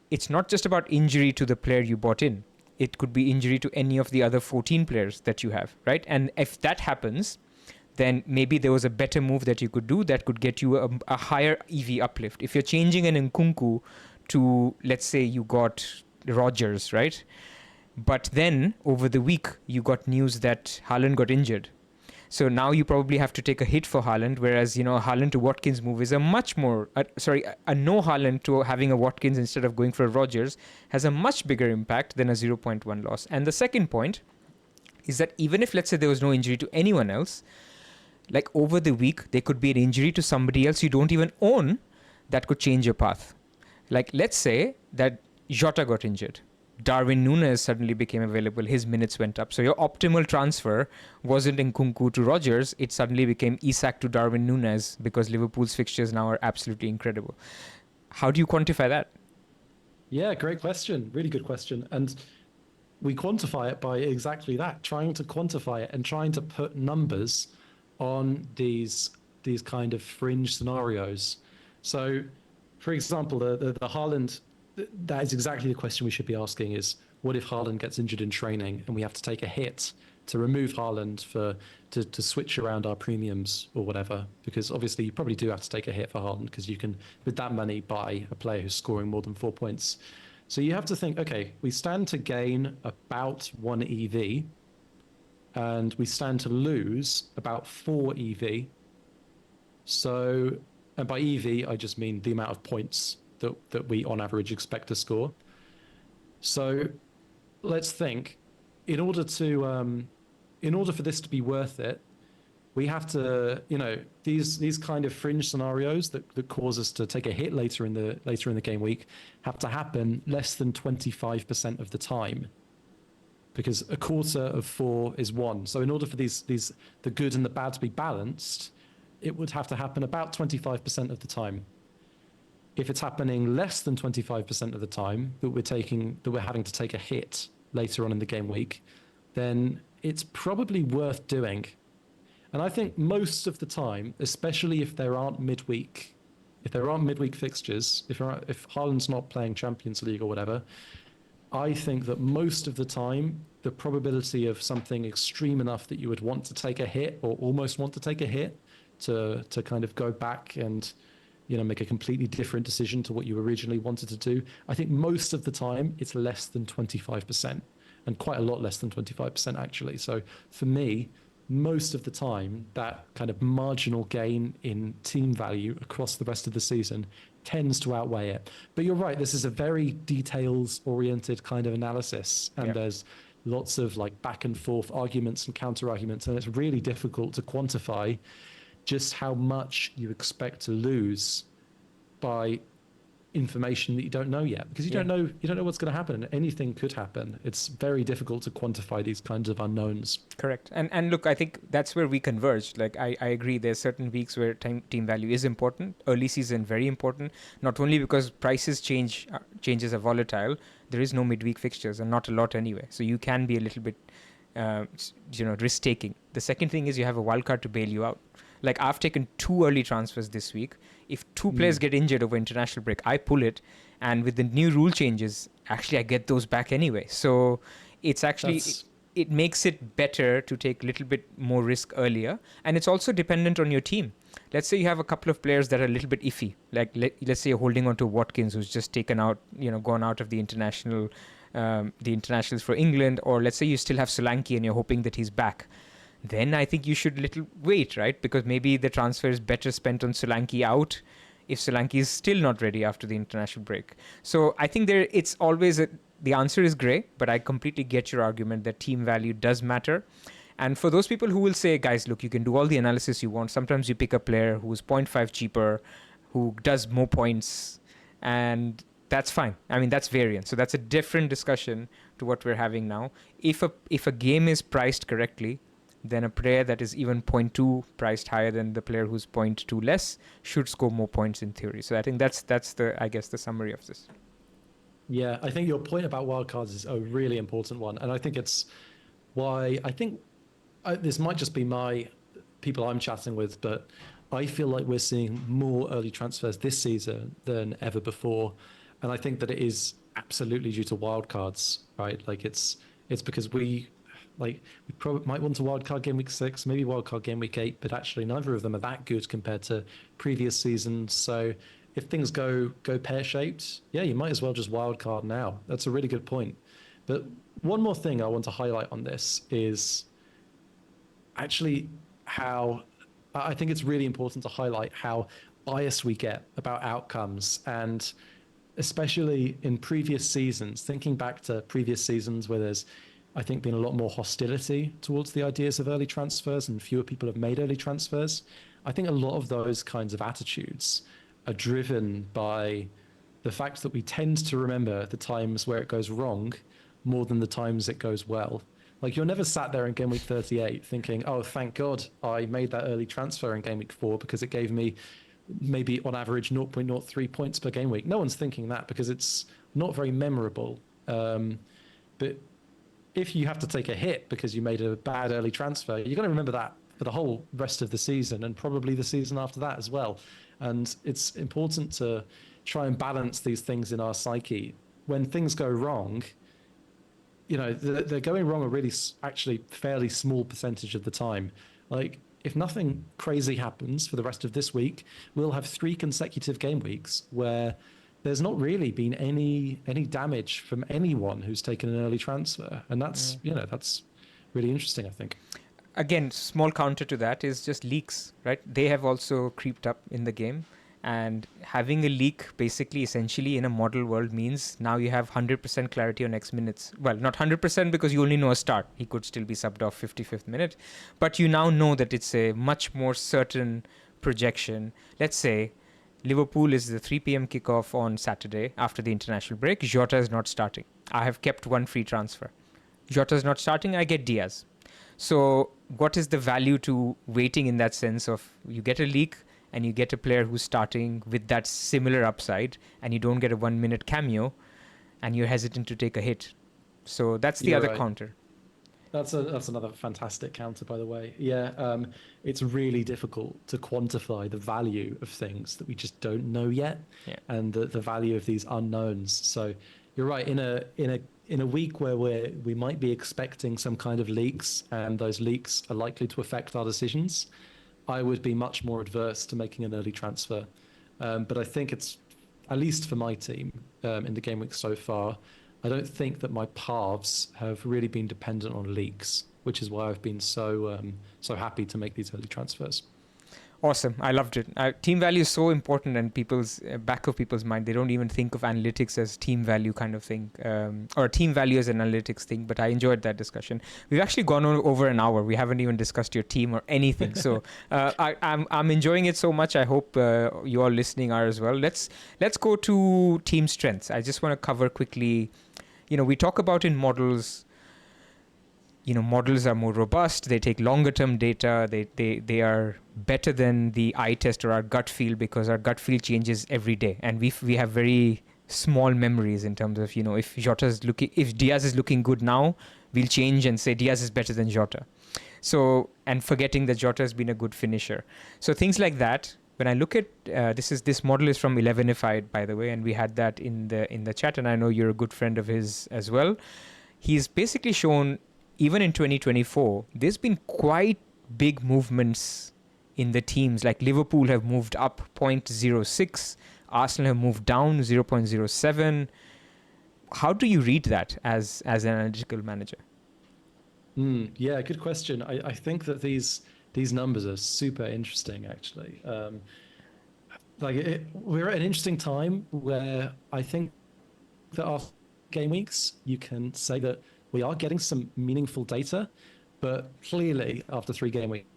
it's not just about injury to the player you bought in. It could be injury to any of the other 14 players that you have, right? And if that happens, then maybe there was a better move that you could do that could get you a higher EV uplift. If you're changing an Nkunku to, let's say you got Rodgers, right? But then over the week, you got news that Haaland got injured. So now you probably have to take a hit for Haaland, whereas, a Haaland to Watkins move is a much more, a no Haaland to having a Watkins instead of going for a Rodgers has a much bigger impact than a 0.1 loss. And the second point is that even if, let's say, there was no injury to anyone else, like over the week, there could be an injury to somebody else you don't even own that could change your path. Like, let's say that Jota got injured. Darwin Núñez suddenly became available. His minutes went up. So your optimal transfer wasn't Nkunku to Rodgers. It suddenly became Isak to Darwin Núñez because Liverpool's fixtures now are absolutely incredible. How do you quantify that? Yeah, great question. Really good question. And we quantify it by exactly that, trying to quantify it and trying to put numbers on these kind of fringe scenarios. So, for example, the Haaland, that is exactly the question we should be asking is, what if Haaland gets injured in training and we have to take a hit to remove Haaland to switch around our premiums or whatever? Because obviously you probably do have to take a hit for Haaland because you can, with that money, buy a player who's scoring more than 4 points. So you have to think, okay, we stand to gain about 1 EV and we stand to lose about 4 EV. So, and by EV, I just mean the amount of points that we on average expect to score. So let's think, in order for this to be worth it, we have to, these kind of fringe scenarios that cause us to take a hit later in the game week have to happen less than 25% of the time, because a quarter of 4 is 1. So in order for the good and the bad to be balanced, it would have to happen about 25% of the time. If it's happening less than 25% of the time that we're having to take a hit later on in the game week, then it's probably worth doing. And I think most of the time, especially if there aren't midweek fixtures, if Haaland's not playing Champions League or whatever, I think that most of the time, the probability of something extreme enough that you would want to take a hit or almost want to take a hit to kind of go back and, make a completely different decision to what you originally wanted to do. I think most of the time it's less than 25%, and quite a lot less than 25% actually. So for me, most of the time, that kind of marginal gain in team value across the rest of the season tends to outweigh it. But you're right, this is a very details-oriented kind of analysis, and there's lots of like back and forth arguments and counter arguments, and it's really difficult to quantify just how much you expect to lose by information that you don't know yet, because you don't know what's going to happen. Anything could happen. It's very difficult to quantify these kinds of unknowns. Correct. And look, I think that's where we converged. Like I agree, there's certain weeks where team value is important. Early season very important, not only because prices changes are volatile. There is no midweek fixtures, and not a lot anyway, so you can be a little bit risk taking. The second thing is you have a wildcard to bail you out. Like I've taken 2 early transfers this week. If 2 players get injured over international break, I pull it. And with the new rule changes, actually I get those back anyway. So it's actually, it makes it better to take a little bit more risk earlier. And it's also dependent on your team. Let's say you have a couple of players that are a little bit iffy. Like let's say you're holding on to Watkins, who's just taken out, gone out of the internationals for England. Or let's say you still have Solanke and you're hoping that he's back. Then I think you should wait, right? Because maybe the transfer is better spent on Solanke out if Solanke is still not ready after the international break. So I think it's always the answer is grey, but I completely get your argument that team value does matter. And for those people who will say, guys, look, you can do all the analysis you want. Sometimes you pick a player who's 0.5 cheaper, who does more points, and that's fine. I mean, that's variance. So that's a different discussion to what we're having now. If a game is priced correctly, then a player that is even 0.2 priced higher than the player who's 0.2 less should score more points in theory. So I think that's the summary of this. Yeah, I think your point about wildcards is a really important one. And I think it's why this might just be my people I'm chatting with, but I feel like we're seeing more early transfers this season than ever before. And I think that it is absolutely due to wildcards, right? Like it's because we probably might want to wildcard game week 6, maybe wildcard game week 8, but actually neither of them are that good compared to previous seasons. So if things go pear-shaped, you might as well just wildcard now. That's a really good point. But one more thing I want to highlight on this is actually how I think it's really important to highlight how biased we get about outcomes, and especially in previous seasons, thinking back to previous seasons where there's I think been a lot more hostility towards the ideas of early transfers and fewer people have made early transfers. I think a lot of those kinds of attitudes are driven by the fact that we tend to remember the times where it goes wrong more than the times it goes well. Like you're never sat there in game week 38 thinking, oh, thank God I made that early transfer in game week 4 because it gave me maybe on average 0.03 points per game week. No one's thinking that because it's not very memorable. But if you have to take a hit because you made a bad early transfer, you're going to remember that for the whole rest of the season and probably the season after that as well. And it's important to try and balance these things in our psyche. When things go wrong, they're going wrong a really actually fairly small percentage of the time. Like if nothing crazy happens for the rest of this week, we'll have 3 consecutive game weeks where there's not really been any damage from anyone who's taken an early transfer. And that's, that's really interesting, I think. Again, small counter to that is just leaks, right? They have also creeped up in the game. And having a leak basically essentially in a model world means now you have 100% clarity on X minutes. Well, not 100% because you only know a start. He could still be subbed off 55th minute. But you now know that it's a much more certain projection. Let's say Liverpool is the 3 p.m. kickoff on Saturday after the international break. Jota is not starting. I have kept 1 free transfer. Jota is not starting. I get Diaz. So what is the value to waiting in that sense of you get a leak and you get a player who's starting with that similar upside and you don't get a 1-minute cameo and you're hesitant to take a hit? So that's the You're other right. counter. That's another fantastic counter, by the way. Yeah, it's really difficult to quantify the value of things that we just don't know yet, Yeah. and the value of these unknowns. So you're right. In a week where we might be expecting some kind of leaks, and those leaks are likely to affect our decisions, I would be much more adverse to making an early transfer. But I think it's, at least for my team, in the game week so far, I don't think that my paths have really been dependent on leaks, which is why I've been so happy to make these early transfers. Awesome. I loved it. Team value is so important, and people's back of people's mind. They don't even think of analytics as team value kind of thing, or team value as an analytics thing. But I enjoyed that discussion. We've actually gone over an hour. We haven't even discussed your team or anything. So I'm enjoying it so much. I hope you all listening are as well. Let's go to team strengths. I just want to cover quickly. We talk about in models. Models are more robust. They take longer term data. They are better than the eye test or our gut feel, because our gut feel changes every day, and we have very small memories in terms of if Diaz is looking good now, we'll change and say Diaz is better than Jota. So, and forgetting that Jota has been a good finisher. So things like that. When I look at this model is from 11ified, by the way, and we had that in the chat, and I know you're a good friend of his as well. He's basically shown, even in 2024, there's been quite big movements in the teams. Like Liverpool have moved up 0.06, Arsenal have moved down 0.07. How do you read that as an analytical manager? Yeah, good question. I think that these numbers are super interesting, actually. We're at an interesting time where I think that after game weeks, you can say that we are getting some meaningful data, but clearly after 3 game weeks,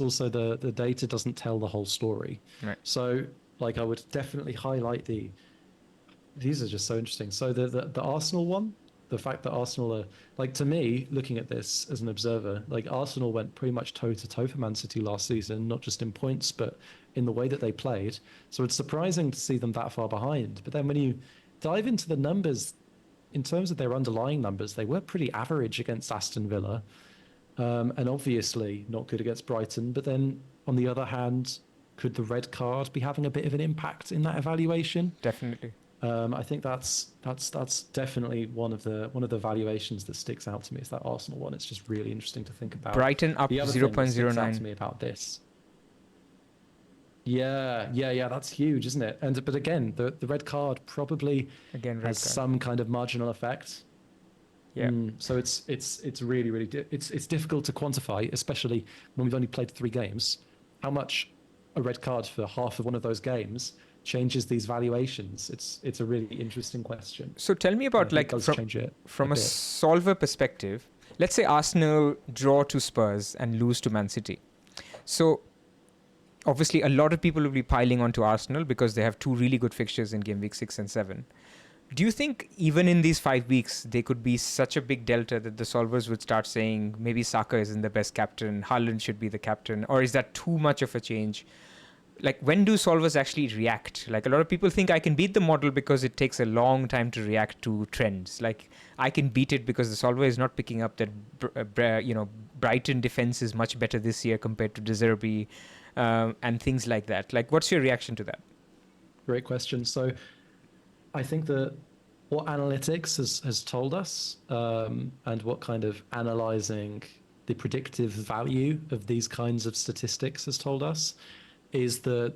also the data doesn't tell the whole story. Right. So I would definitely highlight these are just so interesting. So the Arsenal one, the fact that Arsenal are, to me, looking at this as an observer, Arsenal went pretty much toe to toe for Man City last season, not just in points, but in the way that they played. So it's surprising to see them that far behind. But then when you dive into the numbers, in terms of their underlying numbers, they were pretty average against Aston Villa, and obviously not good against Brighton. But then, on the other hand, could the red card be having a bit of an impact in that evaluation? Definitely. I think that's definitely one of the valuations that sticks out to me. Is that Arsenal one? It's just really interesting to think about. Brighton up The other thing that sticks out 0.09. to me about this. Yeah, that's huge, isn't it? But again, the red card probably Again, red has card. some kind of marginal effect. Yeah. So it's really it's difficult to quantify, especially when we've only played 3 games, how much a red card for half of one of those games changes these valuations. It's a really interesting question. So tell me about, from a solver perspective, let's say Arsenal draw to Spurs and lose to Man City. So obviously a lot of people will be piling onto Arsenal because they have 2 really good fixtures in game week 6 and 7. Do you think even in these 5 weeks, there could be such a big delta that the solvers would start saying maybe Saka isn't the best captain, Haaland should be the captain, or is that too much of a change? When do solvers actually react? A lot of people think I can beat the model because it takes a long time to react to trends. I can beat it because the solver is not picking up that, Brighton defense is much better this year compared to De Zerbi, and things like that. What's your reaction to that? Great question. So I think that what analytics has told us, and what kind of analyzing the predictive value of these kinds of statistics has told us, is that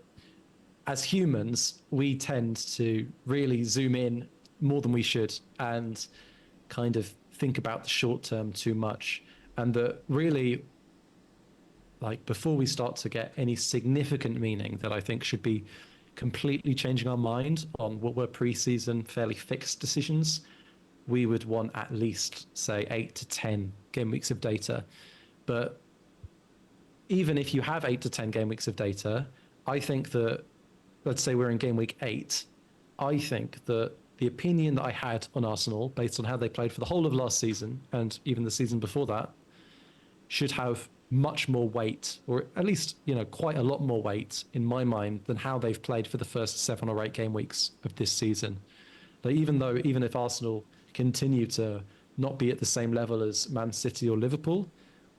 as humans, we tend to really zoom in more than we should and kind of think about the short term too much. And that really, before we start to get any significant meaning that I think should be completely changing our mind on what were pre-season fairly fixed decisions, we would want at least, say, 8 to 10 game weeks of data. But even if you have 8 to 10 game weeks of data, I think that, let's say we're in game week 8, I think that the opinion that I had on Arsenal, based on how they played for the whole of last season and even the season before that, should have much more weight, or at least, quite a lot more weight in my mind than how they've played for the first 7 or 8 game weeks of this season. Even if Arsenal continue to not be at the same level as Man City or Liverpool,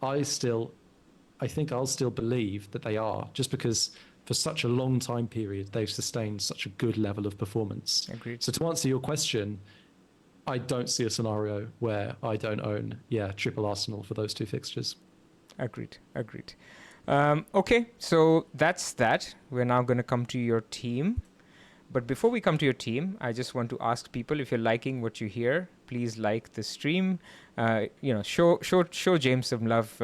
I think I'll still believe that they are, just because for such a long time period they've sustained such a good level of performance. Agreed. So to answer your question, I don't see a scenario where I don't own, triple Arsenal for those two fixtures. Agreed. Okay, so that's that. We're now going to come to your team. But before we come to your team, I just want to ask people, if you're liking what you hear, please like the stream. Show James some love.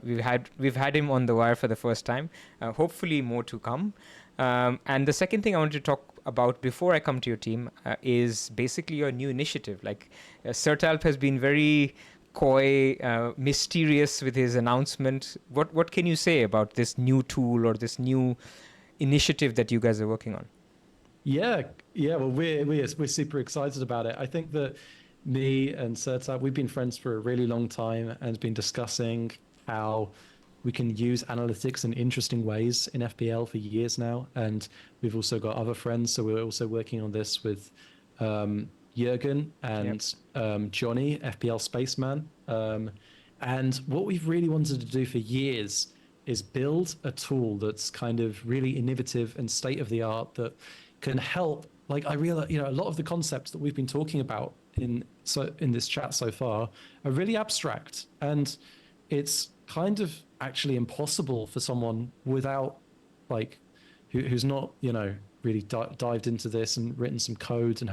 We've had him on the wire for the first time. Hopefully more to come. And the second thing I want to talk about before I come to your team is basically your new initiative. Like Sertalp has been very coy, mysterious with his announcement. What can you say about this new tool or this new initiative that you guys are working on? Yeah. Well, we're super excited about it. I think that me and Sertab, we've been friends for a really long time and been discussing how we can use analytics in interesting ways in FPL for years now. And we've also got other friends, so we're also working on this with Jürgen and Johnny, FPL Spaceman. And what we've really wanted to do for years is build a tool that's kind of really innovative and state of the art that can help. Like, I realize, a lot of the concepts that we've been talking about in this chat so far are really abstract, and it's kind of actually impossible for someone without, like, who's not, really dived into this and written some code and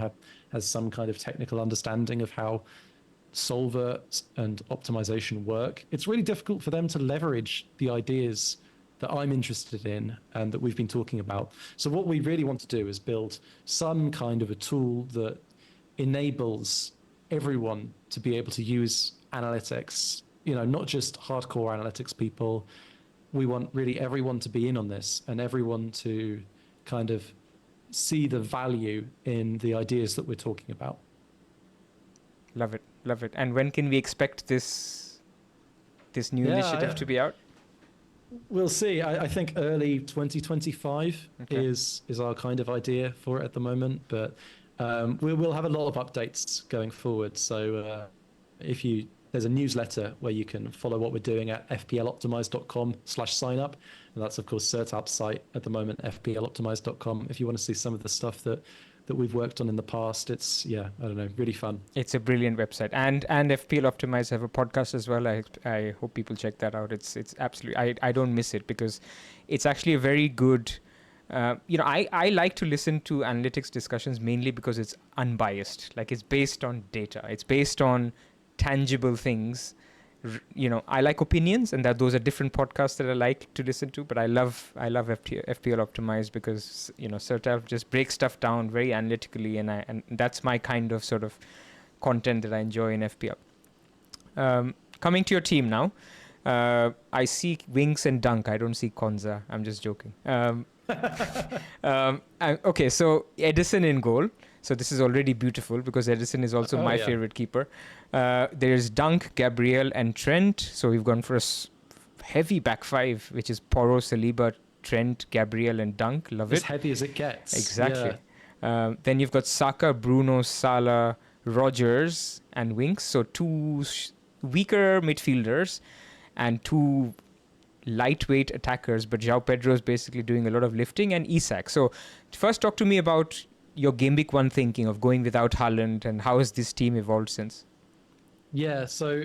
has some kind of technical understanding of how solver and optimization work. It's really difficult for them to leverage the ideas that I'm interested in and that we've been talking about. So what we really want to do is build some kind of a tool that enables everyone to be able to use analytics, not just hardcore analytics people. We want really everyone to be in on this and everyone to kind of see the value in the ideas that we're talking about. Love it. And when can we expect this new initiative to be out? We'll see. I think early 2025 is our kind of idea for it at the moment, but we will have a lot of updates going forward. So there's a newsletter where you can follow what we're doing at fploptimize.com/signup. And that's, of course, Sertalp's site at the moment, fploptimize.com. If you want to see some of the stuff that we've worked on in the past, it's, really fun. It's a brilliant website. And FPL Optimize have a podcast as well. I hope people check that out. It's absolutely, I don't miss it because it's actually a very good, I like to listen to analytics discussions mainly because it's unbiased. Like, it's based on data. It's based on tangible things. I like opinions, and those are different podcasts that I like to listen to. But I love FPL Optimize because Sertalp just breaks stuff down very analytically, and that's my kind of sort of content that I enjoy in FPL. Coming to your team now, I see Winks and Dunk. I don't see Konza. I'm just joking. Okay, so Edison in goal. So this is already beautiful because Edison is also my favorite keeper. There's Dunk, Gabriel, and Trent. So we've gone for a heavy back five, which is Porro, Saliba, Trent, Gabriel, and Dunk. Love it. As heavy as it gets. Exactly. Yeah. Then you've got Saka, Bruno, Salah, Rogers, and Winks. So two weaker midfielders and two lightweight attackers. But João Pedro is basically doing a lot of lifting, and Isak. So first, talk to me about your Gameweek 1 thinking of going without Haaland, and how has this team evolved since? Yeah, so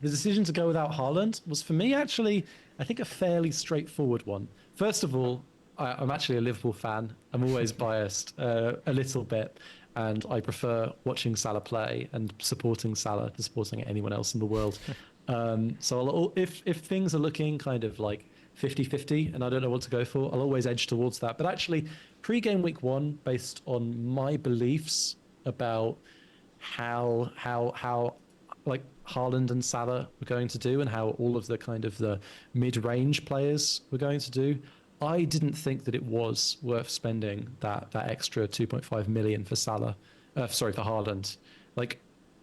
the decision to go without Haaland was, for me, actually, I think a fairly straightforward one. First of all, I'm actually a Liverpool fan. I'm always biased a little bit, and I prefer watching Salah play and supporting Salah to supporting anyone else in the world. So if things are looking kind of like 50-50 and I don't know what to go for, I'll always edge towards that. But actually, pre-game week 1, based on my beliefs about how like Haaland and Salah were going to do and how all of the kind of the mid-range players were going to do, I didn't think that it was worth spending that extra 2.5 million for for Haaland. Like,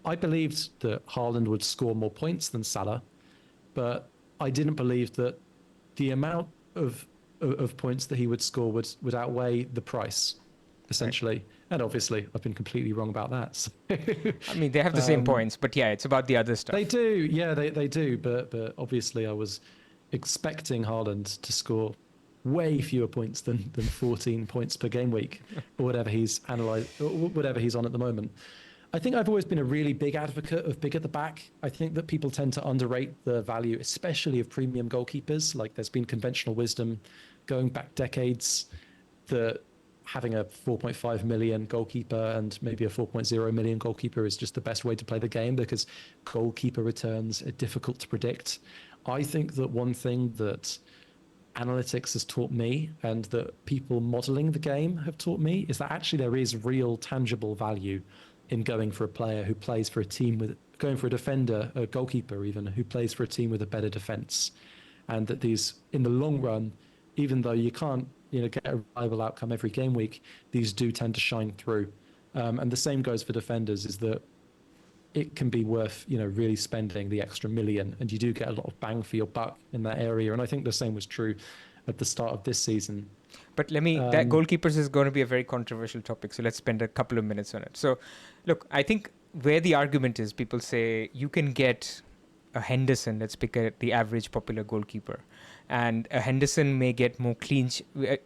I believed that Haaland would score more points than Salah, but I didn't believe that the amount of points that he would score would outweigh the price, essentially. And obviously, I've been completely wrong about that. So, I mean, they have the same points, but yeah, it's about the other stuff. they do, yeah, they do. But obviously, I was expecting Haaland to score way fewer points than 14 points per game week, or whatever he's whatever he's on at the moment. I think I've always been a really big advocate of big at the back. I think that people tend to underrate the value, especially of premium goalkeepers. Like there's been conventional wisdom going back decades that having a 4.5 million goalkeeper and maybe a 4.0 million goalkeeper is just the best way to play the game because goalkeeper returns are difficult to predict. I think that one thing that analytics has taught me and that people modeling the game have taught me is that actually there is real tangible value in going for a player who plays for a team with going for a defender, a goalkeeper even, who plays for a team with a better defense. And that these, in the long run, even though you can't, get a reliable outcome every game week, these do tend to shine through. And the same goes for defenders, is that it can be worth, really spending the extra million, and you do get a lot of bang for your buck in that area. And I think the same was true at the start of this season. But that goalkeepers is going to be a very controversial topic, so let's spend a couple of minutes on it. So, look, I think where the argument is, people say you can get a Henderson, let's pick the average popular goalkeeper, and a Henderson may get more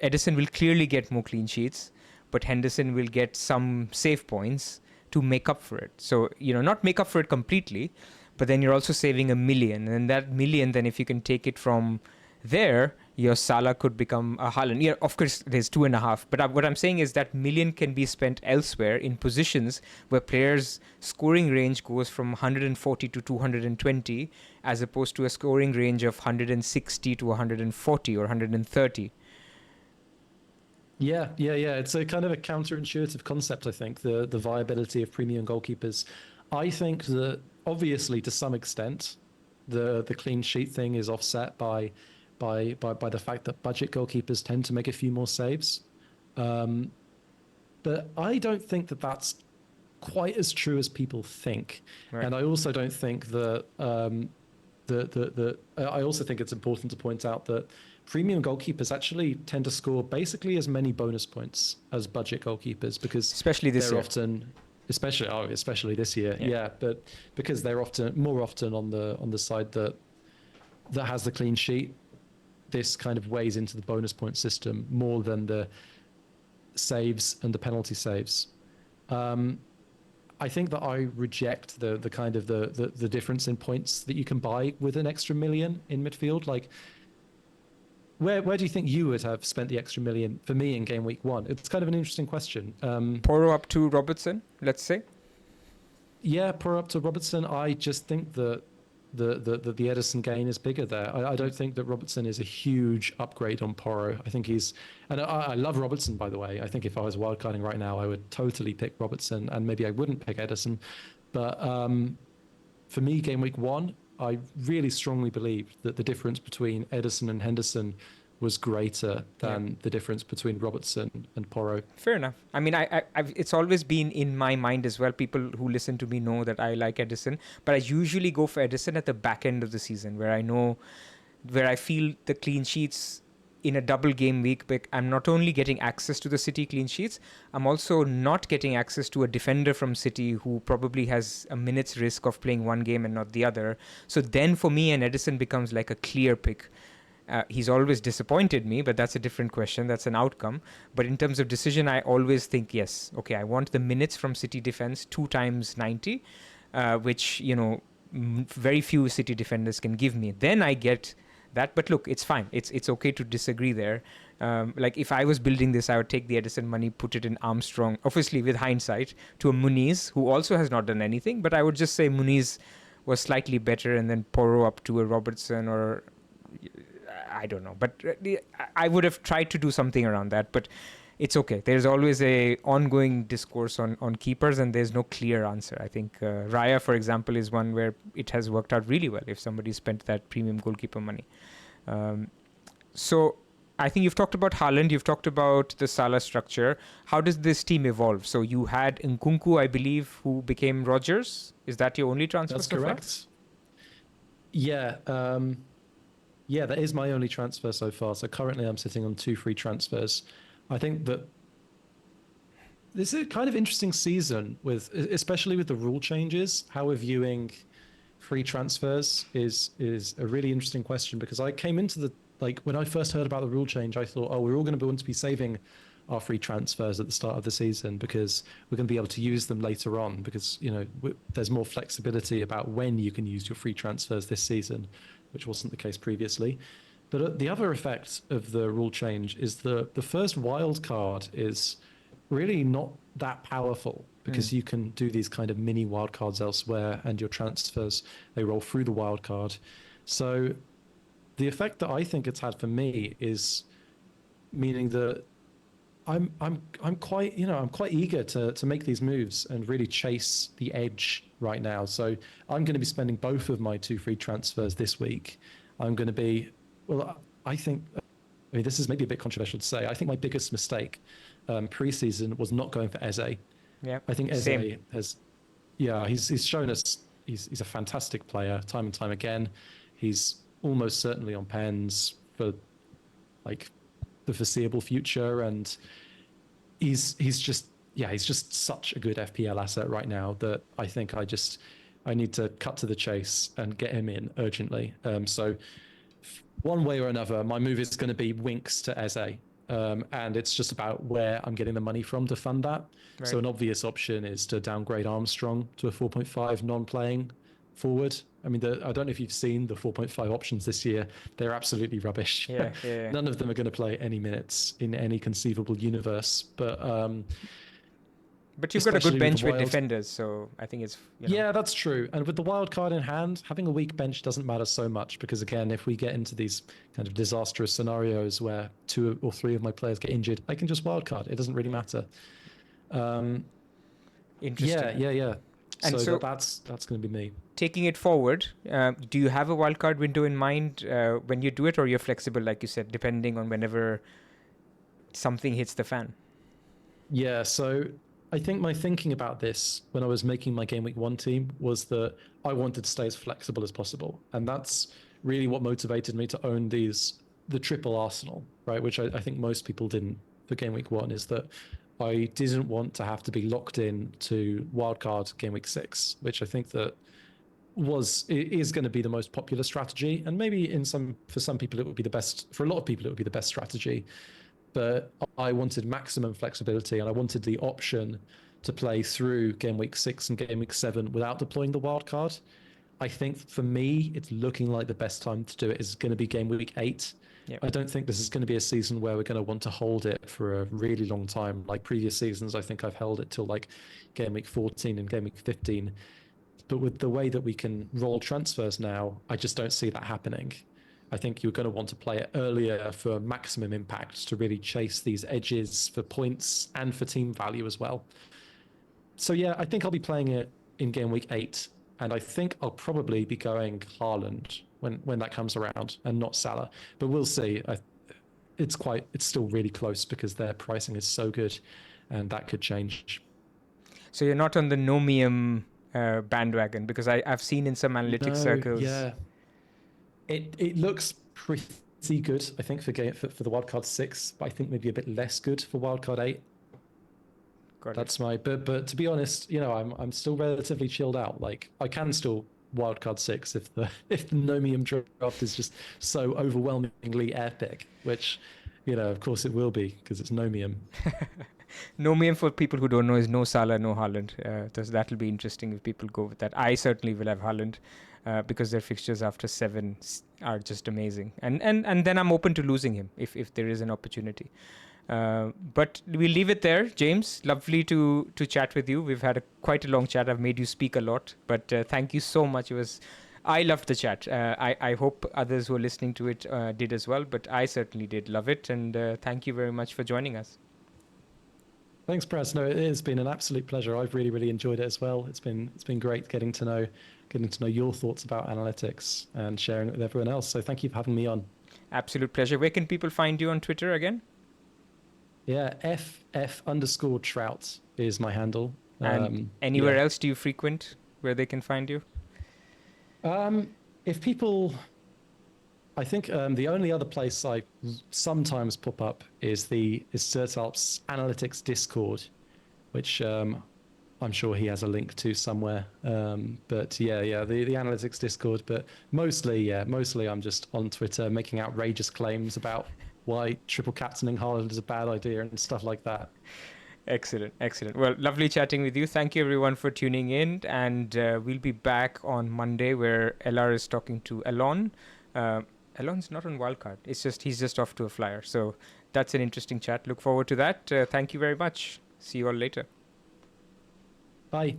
Edison will clearly get more clean sheets, but Henderson will get some save points to make up for it. So, not make up for it completely, but then you're also saving $1 million. And that million, then if you can take it from there, your Salah could become a Haaland. Yeah, of course, there's 2.5. But what I'm saying is that $1 million can be spent elsewhere in positions where players' scoring range goes from 140 to 220, as opposed to a scoring range of 160 to 140 or 130. Yeah. It's a kind of a counterintuitive concept, I think, the viability of premium goalkeepers. I think that obviously to some extent the clean sheet thing is offset by the fact that budget goalkeepers tend to make a few more saves. But I don't think that that's quite as true as people think. Right. And I also don't think that I also think it's important to point out that premium goalkeepers actually tend to score basically as many bonus points as budget goalkeepers, because especially this year. Especially this year, yeah. But because they're more often on the side that has the clean sheet, this kind of weighs into the bonus point system more than the saves and the penalty saves. I think that I reject the kind of the difference in points that you can buy with an extra million in midfield. Like, where do you think you would have spent the extra million for me in game week 1? It's kind of an interesting question. Porro up to Robertson, let's say. Yeah, Porro up to Robertson. I just think that the Edison gain is bigger there. I don't think that Robertson is a huge upgrade on Porro. I think I love Robertson, by the way. I think if I was wildcarding right now, I would totally pick Robertson, and maybe I wouldn't pick Edison. But for me, game week 1, I really strongly believed that the difference between Edison and Henderson was greater than the difference between Robertson and Porro. Fair enough. I mean, it's always been in my mind as well. People who listen to me know that I like Edison, but I usually go for Edison at the back end of the season, where I feel the clean sheets in a double game week, but I'm not only getting access to the City clean sheets, I'm also not getting access to a defender from City who probably has a minute's risk of playing one game and not the other. So then for me, an Edison becomes like a clear pick. He's always disappointed me, but that's a different question. That's an outcome. But in terms of decision, I always think, yes, okay, I want the minutes from City defense 2 times 90, which, very few City defenders can give me. Then I get that. But look, it's fine. It's okay to disagree there. Like if I was building this, I would take the Edison money, put it in Armstrong, obviously with hindsight, to a Muniz, who also has not done anything. But I would just say Muniz was slightly better, and then Porro up to a Robertson, or I don't know. But I would have tried to do something around that. But it's okay. There's always a ongoing discourse on keepers, and there's no clear answer. I think Raya, for example, is one where it has worked out really well if somebody spent that premium goalkeeper money. So I think you've talked about Haaland, you've talked about the Salah structure. How does this team evolve? So you had Nkunku, I believe, who became Rodgers. Is that your only transfer? That's correct. Yeah. Yeah, that is my only transfer so far. So currently I'm sitting on 2 free transfers. I think that this is a kind of interesting season especially with the rule changes. How we're viewing free transfers is a really interesting question, because I came into when I first heard about the rule change, I thought, oh, we're all going to want to be saving our free transfers at the start of the season because we're going to be able to use them later on, because there's more flexibility about when you can use your free transfers this season, which wasn't the case previously. But the other effect of the rule change is the first wild card is really not that powerful, because you can do these kind of mini wildcards elsewhere, and your transfers, they roll through the wildcard. So the effect that I think it's had for me is meaning that I'm quite I'm quite eager to make these moves and really chase the edge right now. So I'm going to be spending both of my 2 free transfers this week. I'm going to be I think, I mean, this is maybe a bit controversial to say. I think my biggest mistake preseason was not going for Eze. Yeah, I think Eze same. has, he's shown us he's a fantastic player time and time again. He's almost certainly on pens for like the foreseeable future, and he's just such a good FPL asset right now that I think I need to cut to the chase and get him in urgently. So one way or another, my move is going to be Winks to Eze. And it's just about where I'm getting the money from to fund that. Right. So an obvious option is to downgrade Armstrong to a 4.5 non-playing forward. I mean, I don't know if you've seen the 4.5 options this year. They're absolutely rubbish. Yeah. None of them are going to play any minutes in any conceivable universe. But you've got a good bench with defenders, so I think it's... Yeah, that's true. And with the wild card in hand, having a weak bench doesn't matter so much, because, again, if we get into these kind of disastrous scenarios where 2 or 3 of my players get injured, I can just wild card. It doesn't really matter. Interesting. Yeah. And so that's going to be me. Taking it forward, do you have a wildcard window in mind when you do it, or you're flexible, like you said, depending on whenever something hits the fan? Yeah, so I think my thinking about this when I was making my Game Week 1 team was that I wanted to stay as flexible as possible. And that's really what motivated me to own the triple Arsenal, right? Which I think most people didn't for Game Week 1, is that I didn't want to have to be locked in to wildcard Game Week 6, which I think that is going to be the most popular strategy. And maybe for some people, it would be the best. For a lot of people, it would be the best strategy. But I wanted maximum flexibility, and I wanted the option to play through Game Week 6 and Game Week 7 without deploying the wildcard. I think for me, it's looking like the best time to do it is going to be Game Week 8. Yep. I don't think this is going to be a season where we're going to want to hold it for a really long time. Like previous seasons, I think I've held it till like Game Week 14 and Game Week 15. But with the way that we can roll transfers now, I just don't see that happening. I think you're going to want to play it earlier for maximum impact, to really chase these edges for points and for team value as well. So yeah, I think I'll be playing it in Game Week 8, and I think I'll probably be going Haaland when that comes around, and not Salah. But we'll see. It's still really close because their pricing is so good, and that could change. So you're not on the Nomium bandwagon, because I've seen in some analytics circles. Yeah. It looks pretty good, I think, for the Wildcard 6, but I think maybe a bit less good for Wildcard 8. That's but to be honest, I'm still relatively chilled out. Like, I can still Wildcard 6 if the Nomium draft is just so overwhelmingly epic, which, of course it will be, because it's Nomium. Nomium, for people who don't know, is no Salah, no Haaland. So that'll be interesting if people go with that. I certainly will have Haaland. Because their fixtures after 7 are just amazing, and then I'm open to losing him if there is an opportunity. But we'll leave it there. James, lovely to chat with you. We've had quite a long chat. I've made you speak a lot, but thank you so much. I loved the chat. I hope others who are listening to it did as well, but I certainly did love it, and thank you very much for joining us. Thanks, Pras. No, it has been an absolute pleasure. I've really, really enjoyed it as well. It's been great getting to know your thoughts about analytics and sharing it with everyone else. So thank you for having me on. Absolute pleasure. Where can people find you on Twitter again? Yeah, FF_Trout is my handle. And anywhere else do you frequent where they can find you? If people... I think the only other place I sometimes pop up is Sertalp's Analytics Discord, which I'm sure he has a link to somewhere. But yeah, the analytics Discord. But mostly I'm just on Twitter making outrageous claims about why triple captaining Haaland is a bad idea and stuff like that. Excellent, excellent. Well, lovely chatting with you. Thank you everyone for tuning in, and we'll be back on Monday where LR is talking to Elon. Elon's not on Wildcard. He's just off to a flyer. So that's an interesting chat. Look forward to that. Thank you very much. See you all later. Bye.